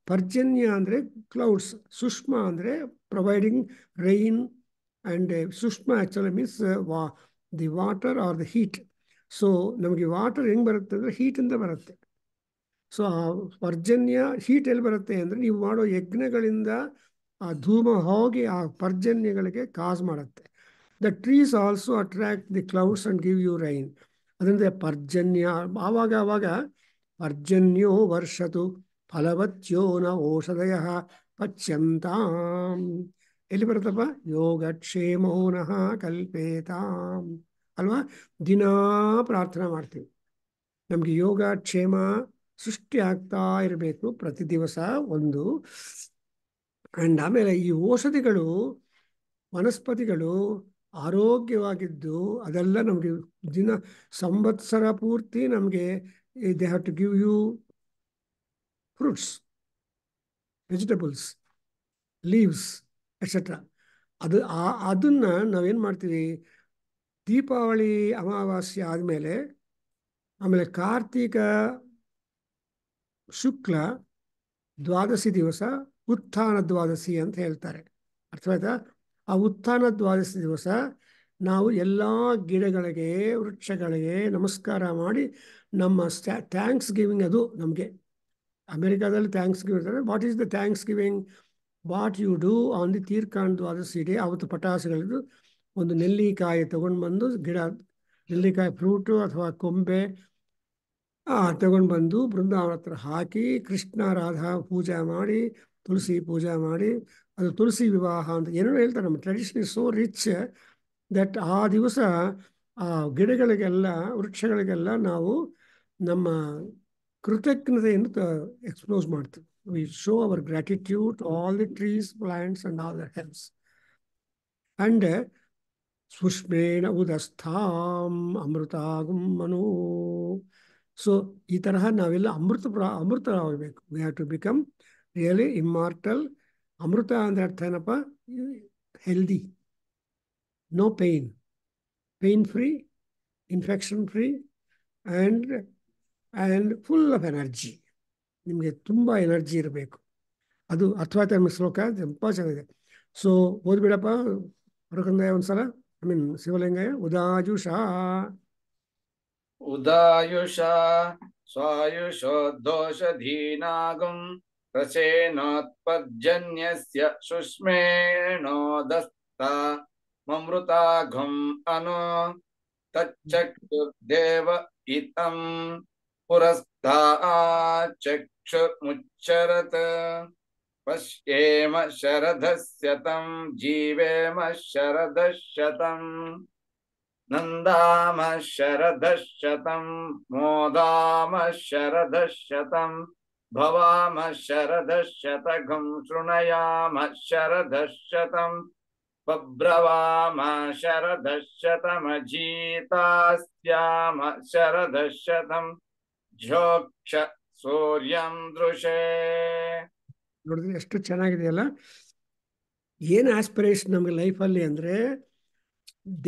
S2: ಪರ್ಜನ್ಯ ಅಂದರೆ ಕ್ಲೌಡ್ಸ್, ಸುಷ್ಮ ಅಂದರೆ providing rain, and Sushma actually means the water are the heat. So ನಮಗೆ ವಾಟರ್ ಹೆಂಗೆ ಬರುತ್ತೆ ಅಂದರೆ ಹೀಟಿಂದ ಬರುತ್ತೆ. ಸೊ ಆ ಪರ್ಜನ್ಯ ಹೀಟ್ ಎಲ್ಲಿ ಬರುತ್ತೆ ಅಂದರೆ ನೀವು ಮಾಡೋ ಯಜ್ಞಗಳಿಂದ ಆ ಧೂಮ ಹೋಗಿ ಆ ಪರ್ಜನ್ಯಗಳಿಗೆ ಕಾಸ್ ಮಾಡುತ್ತೆ. The trees also attract the clouds and give you rain. ಅದರಿಂದ ಪರ್ಜನ್ಯ ಆವಾಗ ಪರ್ಜನ್ಯೋ ವರ್ಷತು ಫಲವತ್ಯೋ ನ ಓಷಧಯ ಪಚ್ಯಂತಾಂ. ಎಲ್ಲಿ ಬರುತ್ತಪ್ಪ? ಯೋಗಕ್ಷೇಮೋ ನಃ ಕಲ್ಪೇತಾಂ ಅಲ್ವಾ? ದಿನಾ ಪ್ರಾರ್ಥನೆ ಮಾಡ್ತೀವಿ ನಮಗೆ ಯೋಗಕ್ಷೇಮ ಸೃಷ್ಟಿ ಆಗ್ತಾ ಇರಬೇಕು ಪ್ರತಿ ದಿವಸ ಒಂದು. ಆ್ಯಂಡ್ ಆಮೇಲೆ ಈ ಔಷಧಿಗಳು, ವನಸ್ಪತಿಗಳು ಆರೋಗ್ಯವಾಗಿದ್ದು ಅದೆಲ್ಲ ನಮಗೆ ದಿನ ಸಂವತ್ಸರ ಪೂರ್ತಿ ನಮಗೆ they have to give you fruits, vegetables, leaves etcetera. ಅದನ್ನು ನಾವೇನು ಮಾಡ್ತೀವಿ, ದೀಪಾವಳಿ ಅಮಾವಾಸ್ಯೆ ಆದಮೇಲೆ, ಆಮೇಲೆ ಕಾರ್ತೀಕ ಶುಕ್ಲ ದ್ವಾದಶಿ ದಿವಸ ಉತ್ಥಾನ ದ್ವಾದಶಿ ಅಂತ ಹೇಳ್ತಾರೆ. ಅರ್ಥವಾಯ್ತಾ? ಆ ಉತ್ಥಾನ ದ್ವಾದಶಿ ದಿವಸ ನಾವು ಎಲ್ಲ ಗಿಡಗಳಿಗೆ, ವೃಕ್ಷಗಳಿಗೆ ನಮಸ್ಕಾರ ಮಾಡಿ ನಮ್ಮ ಥ್ಯಾಂಕ್ಸ್ ಗಿವಿಂಗ್, ಅದು ನಮಗೆ ಅಮೆರಿಕಾದಲ್ಲಿ ಥ್ಯಾಂಕ್ಸ್ ಗಿವಿಂಗ್ ಇರ್ತಾರೆ. What is the Thanksgiving? What you do on the ತೀರ್ಕಾಂಡ್ ದ್ವಾದಶಿ ಡೇ. ಅವತ್ತು ಪಟಾಸುಗಳದ್ದು ಒಂದು ನೆಲ್ಲಿಕಾಯಿ ತೊಗೊಂಡು ಬಂದು, ನೆಲ್ಲಿಕಾಯಿ ಫ್ರೂಟು ಅಥವಾ ಕೊಂಬೆ ತಗೊಂಡು ಬಂದು ಬೃಂದಾವನ ಹತ್ರ ಹಾಕಿ ಕೃಷ್ಣ ರಾಧಾ ಪೂಜೆ ಮಾಡಿ, ತುಳಸಿ ಪೂಜೆ ಮಾಡಿ, ಅದು ತುಳಸಿ ವಿವಾಹ ಅಂತ ಏನೇನೋ ಹೇಳ್ತಾರೆ. ನಮ್ಮ tradition is so rich that ಆ ದಿವಸ ಆ ಗಿಡಗಳಿಗೆಲ್ಲ, ವೃಕ್ಷಗಳಿಗೆಲ್ಲ ನಾವು ನಮ್ಮ ಕೃತಜ್ಞತೆಯನ್ನು ಎಕ್ಸ್ಪ್ಲೋಸ್ ಮಾಡ್ತೀವಿ. We show our gratitude to all the trees, plants and all the helps. And ಸುಷ್ಮೇಣ ಉದಸ್ಥಾಂ ಅಮೃತಾಗಂ ಮನೋ. ಸೊ ಈ ತರಹ ನಾವೆಲ್ಲ ಅಮೃತರಾಗಬೇಕು. We have to become really immortal. ಅಮೃತ ಅಂದರೆ ಅರ್ಥ ಏನಪ್ಪ? Healthy, no pain, pain free, infection free, and full of energy. ನಿಮಗೆ ತುಂಬ ಎನರ್ಜಿ ಇರಬೇಕು. ಅದು ಅರ್ಥವಾಯ್ತಾ ನಿಮ್ಮ ಶ್ಲೋಕ? ತುಂಬ ಚೆನ್ನಾಗಿದೆ. ಸೊ ಓದ್ಬಿಡಪ್ಪ ಹೊರಕಂದಯ್ಯ ಒಂದ್ಸಲ, ಶಿವಲಿಂಗಯ್ಯ. ಉದಾಯುಷಾ
S1: ಉದಾಯುಷಾ ಸ್ವಾಯುಷೋದ್ದೋಷಧೀನಾಗಂ ರಸೇನೋತ್ಪರ್ಜನ್ಯಸ್ಯ ಶುಷ್ಮೇಣೋದಸ್ತ ಮಮೃತಾಘಂ ಅನು ತಚ್ಚಕ್ಷುರ್ದೇವ ಇತಂ ಪುರಸ್ತಾಚಕ್ಷುರ್ಮುಚ್ಚರತ್ ಪಶ್ಯೇಮ ಶರದಸ್ಯತಂ ಜೀವೇಮ ಶರದಶತಂ ನಂದಾಮ ಶರದಶತಂ ಮೋದಾಮ ಶರದಶತಂ ಭವಾಮ ಶರದಶತಘಂ ಶೃಣಯಾಮ ಶರದಶತಂ ಬಬ್ರವಾಮ ಶರದಶತಮಜೀತಾಸ್ಯಾಮ ಶರದಶತಂ ಜ್ಯೋಕ್ಷ ಸೂರ್ಯಂ ದೃಶೇ.
S2: ನೋಡಿದ್ರೆ ಎಷ್ಟು ಚೆನ್ನಾಗಿದೆಯಲ್ಲ. ಏನು ಆಸ್ಪಿರೇಷನ್ ನಮಗೆ ಲೈಫಲ್ಲಿ ಅಂದರೆ,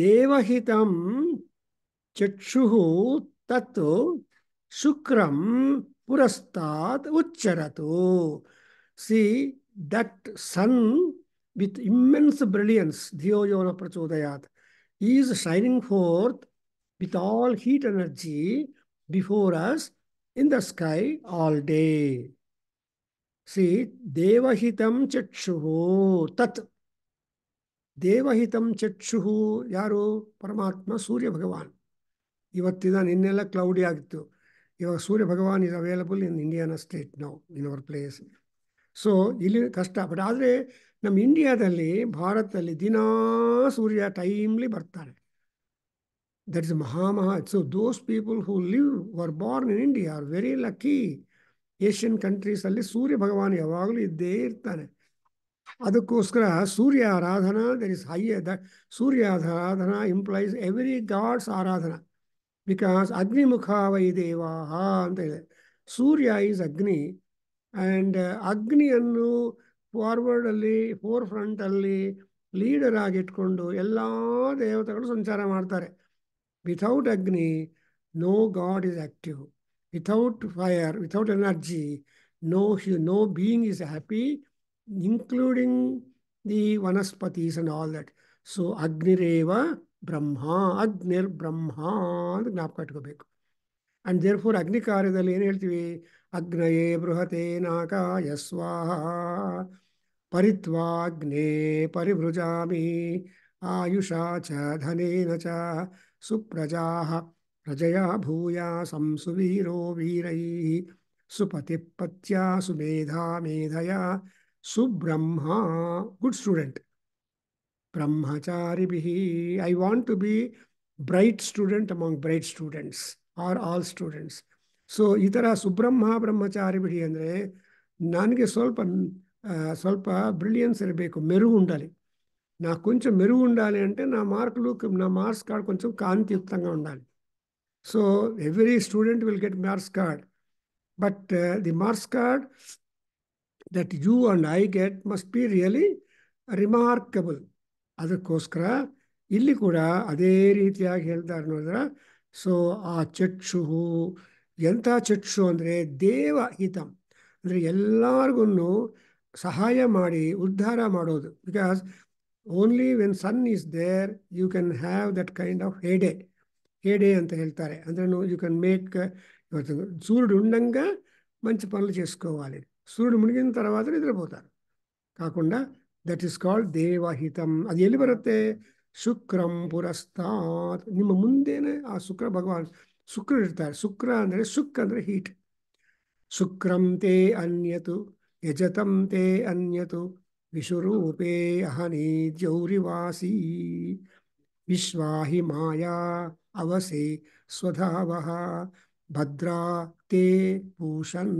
S2: ದೇವಹಿತಂ ಚಕ್ಷುಃ ತತ್ ಶುಕ್ರಂ ಪುರಸ್ತಾತ್ ಉಚ್ಚರತು. See that sun with immense brilliance, Dhiyo Yona Prachodayat, is shining forth with all heat energy before us in the sky all day. See, Devahitam Chakshuhu Tat. ದೇವಹಿತಂ ಚಕ್ಷುಹು ಯಾರು? ಪರಮಾತ್ಮ ಸೂರ್ಯ ಭಗವಾನ್. ಇವತ್ತಿನ ನಿನ್ನೆಲ್ಲ ಕ್ಲೌಡಿ ಆಗಿತ್ತು. ಇವಾಗ Surya Bhagavan is available in Indiana state now, in our place. So ಇಲ್ಲಿ ಕಷ್ಟ. ಬಟ್ ಆದರೆ ನಮ್ಮ ಇಂಡಿಯಾದಲ್ಲಿ, ಭಾರತದಲ್ಲಿ ದಿನಾ ಸೂರ್ಯ ಟೈಮ್ಲಿ ಬರ್ತಾನೆ. ದಟ್ ಇಸ್ ಮಹಾ. So those people who live or born in India are very lucky. Asian ಕಂಟ್ರೀಸಲ್ಲಿ ಸೂರ್ಯ ಭಗವಾನ್ ಯಾವಾಗಲೂ ಇದ್ದೇ ಇರ್ತಾನೆ. ಅದಕ್ಕೋಸ್ಕರ ಸೂರ್ಯ ಆರಾಧನಾ, ದರ್ ಇಸ್ ಹೈ. ಸೂರ್ಯ ಆರಾಧನಾ ಇಂಪ್ಲೈಸ್ ಎವ್ರಿ ಗಾಡ್ಸ್ ಆರಾಧನಾ, ಬಿಕಾಸ್ ಅಗ್ನಿಮುಖ ವೈ ದೇವಾಹ ಅಂತ ಇದೆ. ಸೂರ್ಯ ಈಸ್ ಅಗ್ನಿ, ಆ್ಯಂಡ್ ಅಗ್ನಿಯನ್ನು ಫಾರ್ವರ್ಡ್ ಅಲ್ಲಿ ಫೋರ್ ಫ್ರಂಟ್ ಅಲ್ಲಿ ಲೀಡರ್ ಆಗಿ ಇಟ್ಕೊಂಡು ಎಲ್ಲ ದೇವತೆಗಳು ಸಂಚಾರ ಮಾಡ್ತಾರೆ. Without Agni no god is active, without fire, without energy no being is happy, including the vanaspati's and all that. So Agnireva Brahma, Agnir Brahma ಅಂತ ಜ್ಞಾಪಕ ಇಟ್ಕೋಬೇಕು. ಅಂಡ್ ದೇರ್ ಫೋರ್ ಅಗ್ನಿ ಕಾರ್ಯದಲ್ಲಿ ಏನು ಹೇಳ್ತೀವಿ? ಅಗ್ನಯೇ ಬೃಹತೆ ನಾಕಾಯ ಸ್ವಾಹ ಪರಿತ್ವಾಗ್ನೇ ಪರಿಭೃಜಾಮಿ ಆಯುಷಾ ಚ ಧನೇನ ಚ ಸುಪ್ರಜಾ ಪ್ರಜಯಾ ಭೂಯಾ ಸಂಸುವೀರೋ ವೀರೈ ಸುಪತಿ ಪತ್ಯಾ ಸುಮೇಧಾ ಮೇಧಯಾ ಸುಬ್ರಹ್ಮ. Good student. ಬ್ರಹ್ಮಚಾರಿಭಿಃ. I want to be bright student among bright students are all students. So ಈ ಥರ ಸುಬ್ರಹ್ಮ ಬ್ರಹ್ಮಚಾರಿಭಿಃ ಅಂದರೆ ನನಗೆ ಸ್ವಲ್ಪ బ్రిలియన్స్ ఇరಬೇಕು, మెరుగు ఉండాలి. నాకు కొంచెం మెరుగు ఉండాలి అంటే నా మార్క్స్ కార్డ్ కొంచెం కాంతియుక్తంగా ఉండాలి. So every student will get marks card, but the marks card that you and I get must be really remarkable. ಅದಕ್ಕೋಸ್ಕರ ಇಲ್ಲಿ ಕೂಡ ಅದೇ ರೀತಿಯಾಗಿ ಹೇಳ್ತಾರೆ ನೋಡಿದ್ರ. ಸೊ ಆ ಚಕ್ಷು ಎಂಥ ಚಕ್ಷು ಅಂದರೆ ದೇವಹಿತಂ, ಅಂದರೆ ಎಲ್ಲರಿಗೂ ಸಹಾಯ ಮಾಡಿ ಉದ್ಧಾರ ಮಾಡೋದು. Because only when sun is there you can have that kind of ಹೇಡೆ ಅಂತ ಹೇಳ್ತಾರೆ. ಅಂದರೆ ಯು ಕ್ಯಾನ್ ಮೇಕ್, ಇವತ್ತು సూర్యుడు ఉండంగా మంచి పనులు చేసుకోవాలి, సూర్యుడు మునిగిన తర్వాత నిద్రపోతారు కాకుండా. దట్ ఈస్ కాల్డ్ దేవహితం. అది ಎಲ್ಲಿ ಬರುತ್ತೆ? ಶುಕ್ರಂ ಪುರಸ್ತಾತ್, ನಿಮ್ಮ ಮುಂದೆನೆ ಆ ಶುಕ್ರ ಭಗವಾನ್ ಶುಕ್ರ ಇರ್ತಾರೆ. ಶುಕ್ರ ಅಂದರೆ ಶುಕ್ ಅಂದರೆ ಹೀಟ್. ಶುಕ್ರಂ ತೇ ಅನ್ಯತು ಯಜತಂ ತೇ ಅನ್ಯತು ವಿಶುರೂಪೇ ಅಹನಿ ಜೌರಿವಾಸಿ ವಿಶ್ವಾಹಿ ಮಾಯಾ ಅವಸೆ ಸ್ವಧಾವಃ ಭದ್ರಾ ತೇ ಭೂಷನ್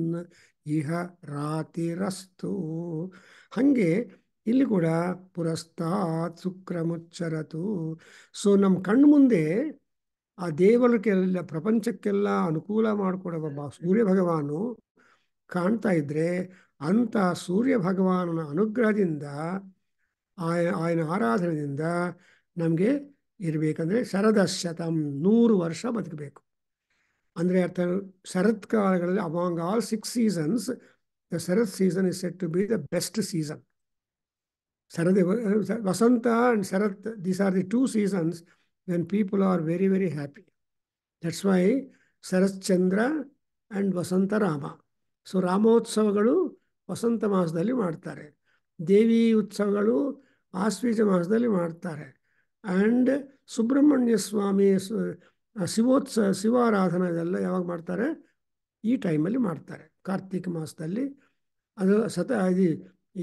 S2: ಇಹ ರಾತಿರಸ್ತು. ಹಾಗೆ ಇಲ್ಲಿ ಕೂಡ ಪುರಸ್ತಾತ್ ಶುಕ್ರಮುಚ್ಚರತು. ಸೊ ನಮ್ಮ ಕಣ್ಣು ಮುಂದೆ ಆ ದೇವರಿಗೆಲ್ಲ ಪ್ರಪಂಚಕ್ಕೆಲ್ಲ ಅನುಕೂಲ ಮಾಡಿಕೊಡುವ ಸೂರ್ಯ ಭಗವಾನು ಕಾಣ್ತಾ ಇದ್ರೆ, ಅಂಥ ಸೂರ್ಯ ಭಗವಾನನ ಅನುಗ್ರಹದಿಂದ ఆయన ಆರಾಧನೆಯಿಂದ ನಮಗೆ ಇರಬೇಕಂದ್ರೆ ಶರದಶತಂ 100 ವರ್ಷ ಬದುಕಬೇಕು. ಅಂದರೆ ಅರ್ಥ ಶರತ್ಕಾಲಗಳಲ್ಲಿ among all 6 seasons the Sharad season is said to be the best season. Vasanta and Sharad, these are the 2 seasons when people are very, very happy. That's why Sharad Chandra and Vasanta Rama. So ರಾಮೋತ್ಸವಗಳು ವಸಂತ ಮಾಸದಲ್ಲಿ ಮಾಡ್ತಾರೆ, ದೇವಿ ಉತ್ಸವಗಳು ಆಶ್ವೀಜ ಮಾಸದಲ್ಲಿ ಮಾಡ್ತಾರೆ, and Subrahmanya ಸ್ವಾಮಿ ಶಿವಾರಾಧನೆ ಇದೆಲ್ಲ ಯಾವಾಗ ಮಾಡ್ತಾರೆ? ಈ ಟೈಮಲ್ಲಿ ಮಾಡ್ತಾರೆ, ಕಾರ್ತಿಕ ಮಾಸದಲ್ಲಿ. ಅದು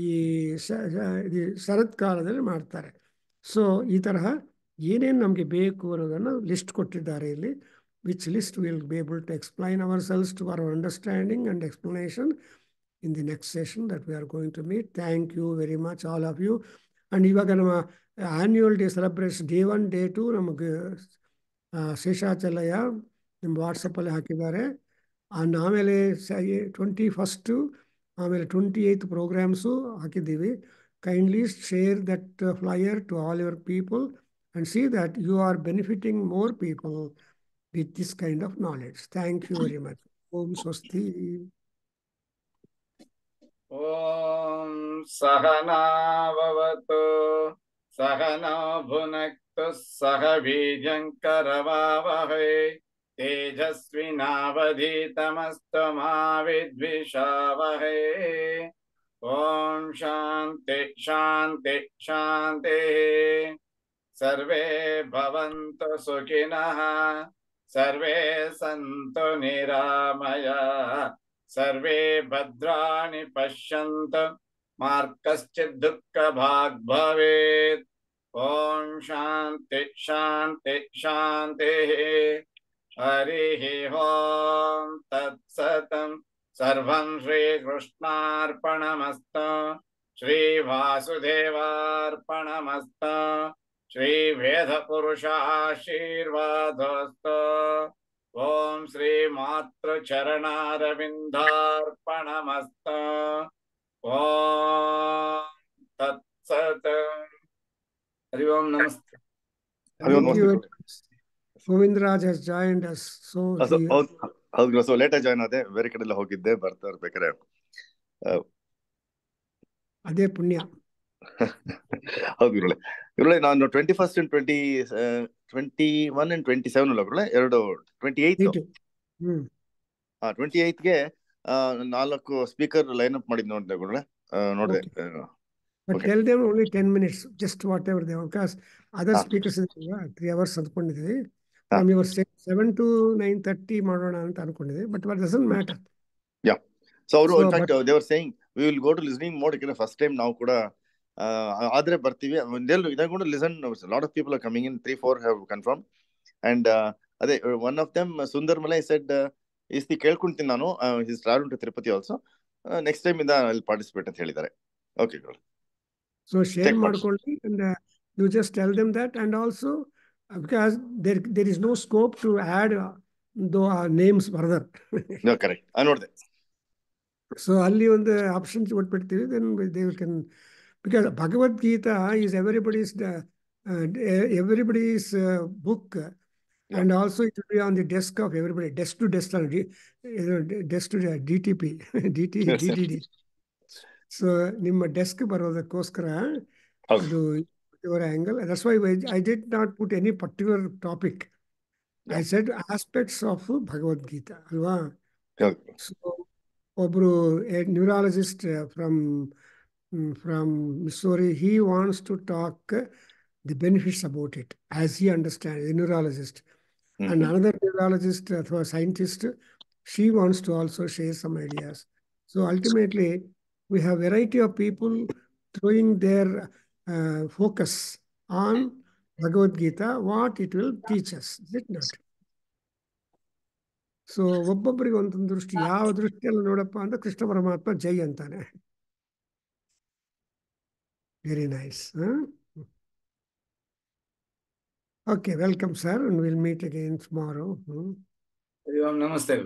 S2: ಈ ಶರತ್ಕಾಲದಲ್ಲಿ ಮಾಡ್ತಾರೆ. ಸೊ ಈ ತರಹ ಏನೇನು ನಮಗೆ ಬೇಕು ಅನ್ನೋದನ್ನು ಲಿಸ್ಟ್ ಕೊಟ್ಟಿದ್ದಾರೆ ಇಲ್ಲಿ, which list will be able to explain ourselves to our understanding and explanation in the next session that we are going to meet. Thank you very much, all of you. And ಇವಾಗ ನಮ್ಮ annual day celebration Day 1 Day 2 ನಮಗೆ ಶೇಷಾಚಲಯ ನಮ್ಮ ವಾಟ್ಸಪ್ಪಲ್ಲಿ ಹಾಕಿದ್ದಾರೆ. And ಆಮೇಲೆ 21st ಆಮೇಲೆ 28th programmes ಹಾಕಿದ್ದೀವಿ. Kindly share that flyer to all your people and see that you are benefiting more people with this kind of knowledge. Thank you very much. Om Swasti.
S1: ಓಂ ಸಹನಾ ಭವತು ಸಹನೋ ಭುನಕ್ತು ಸಹ ಬೀಜಂಕರವಾವಹೈ ತೇಜಸ್ವಿನಾವಧೀತಮಸ್ತು ಮಾ ವಿದ್ವಿಷಾವಹೈ. ಓಂ ಶಾಂತಿ ಶಾಂತಿ ಶಾಂತಿ. ಸರ್ವೇ ಭವಂತು ಸುಖಿನಃ, ಸರ್ವೇ ಸಂತು ನಿರಾಮಯಾಃ, ಸರ್ವೇ ಭದ್ರಾಣಿ ಪಶ್ಯಂತು ಮಾ ಕಶ್ಚಿತ್ ದುಃಖಭಾಗ್ ಭವೇತ್. ಓಂ ಶಾಂತಿ ಶಾಂತಿ ಶಾಂತಿ. ಹರಿ ಓಂ ತತ್ಸತ್. ಸರ್ವಂ ಶ್ರೀಕೃಷ್ಣಾರ್ಪಣಮಸ್ತು. ಶ್ರೀ ವಾಸುದೇವಾರ್ಪಣಮಸ್ತು. ಶ್ರೀ ವೇದ ಪುರುಷ ಆಶೀರ್ವಾದೋಸ್ತು. ಓಂ ಶ್ರೀ ಮಾತೃಚರಣಾರವಿಂದಾರ್ಪಣಮಸ್ತು. ಓಂ ಹರಿ ಓಂ ನಮಸ್ತೆ.
S4: ಹರಿ ಓಂ
S2: Thank you.
S4: ನಮಸ್ತೆ.
S2: Govindraj has joined us. So he,
S4: ಹೌದು, ಸೊ ಲೇಟ್ ಆಗಿ ಜಾಯ್ನ್ ಆದೆ, ಬೇರೆ ಕಡೆ ಎಲ್ಲ ಹೋಗಿದ್ದೆ, ಬರ್ತಾ ಇರ್ಬೇಕಾರೆ
S2: ಅದೇ ಪುಣ್ಯ.
S4: ಹೌದು ಗುರುಳೆ ನಾನು 21st and 21 and 27 ಅಲ್ಲ ಗುರುಳೆ, 28th 28ಗೆ 4 ಸ್ಪೀಕರ್ ಲೈನ್ ಅಪ್ ಮಾಡಿದ್ ನೋಡಿದೆ ಗುರುಳೆ, ನೋಡಿದೆ.
S2: But tell them only 10 minutes, just whatever they want, because other speakers 3 hours ಅಂದ್ಕೊಂಡಿದ್ವಿ. From your 7 to 9:30 ಮಾಡೋಣ ಅಂತ ಅನ್ಕೊಂಡಿದ್ವಿ, but what doesn't matter.
S4: Yeah. So in fact they were saying we will go to listening mode again. First time ನಾವು ಕೂಡ ಆದ್ರೆ ಬರ್ತೀವಿ. They're going to listen. A lot of people are coming in. 3-4 have confirmed. And ಅದೇ one of them, Sundar Malai, said ಇಸ್ತಿ ಕೇಳ್ಕೊಂತೀನಿ ನಾನು, he's traveling to Tirupati also. Next time ಇಂದ I'll participate ಅಂತ ಹೇಳಿದ್ದಾರೆ. Okay, good.
S2: So share ಮಾಡ್ಕೊಳ್ಳಿ, and you just tell them that, and also because there is no scope to add names further.
S4: No, correct. I know that.
S2: So ಅಲ್ಲಿ ಒಂದು options ಕೊಟ್ಬಿಡ್ತೀವಿ, then they can, because Bhagavad Gita is everybody's book, and also it will be on the desk of everybody, desk to desk, desk to DTP, DDD. So ನಿಮ್ಮ desk ಬರೋದಕ್ಕೋಸ್ಕರ ಅದು your angle. That's why I did not put any particular topic. I said aspects of Bhagavad Gita, alva. So ಒಬ್ರು a neurologist from Missouri, he wants to talk the benefits about it as he understands, a neurologist. And another neurologist or scientist, she wants to also share some ideas. So ultimately we have variety of people throwing their focus on Bhagavad Gita, what it will teach us, is it not? So ಒಬ್ಬೊಬ್ಬರಿಗೆ ಒಂದೊಂದು ದೃಷ್ಟಿ, ಯಾವ ದೃಷ್ಟಿಯಲ್ಲಿ ನೋಡಪ್ಪ ಅಂದ್ರೆ ಕೃಷ್ಣ ಪರಮಾತ್ಮ ಜೈ ಅಂತಾನೆ. Very nice. Okay, welcome sir, and we'll meet again tomorrow.
S1: ಹರಿ ಓಂ ನಮಸ್ತೆ.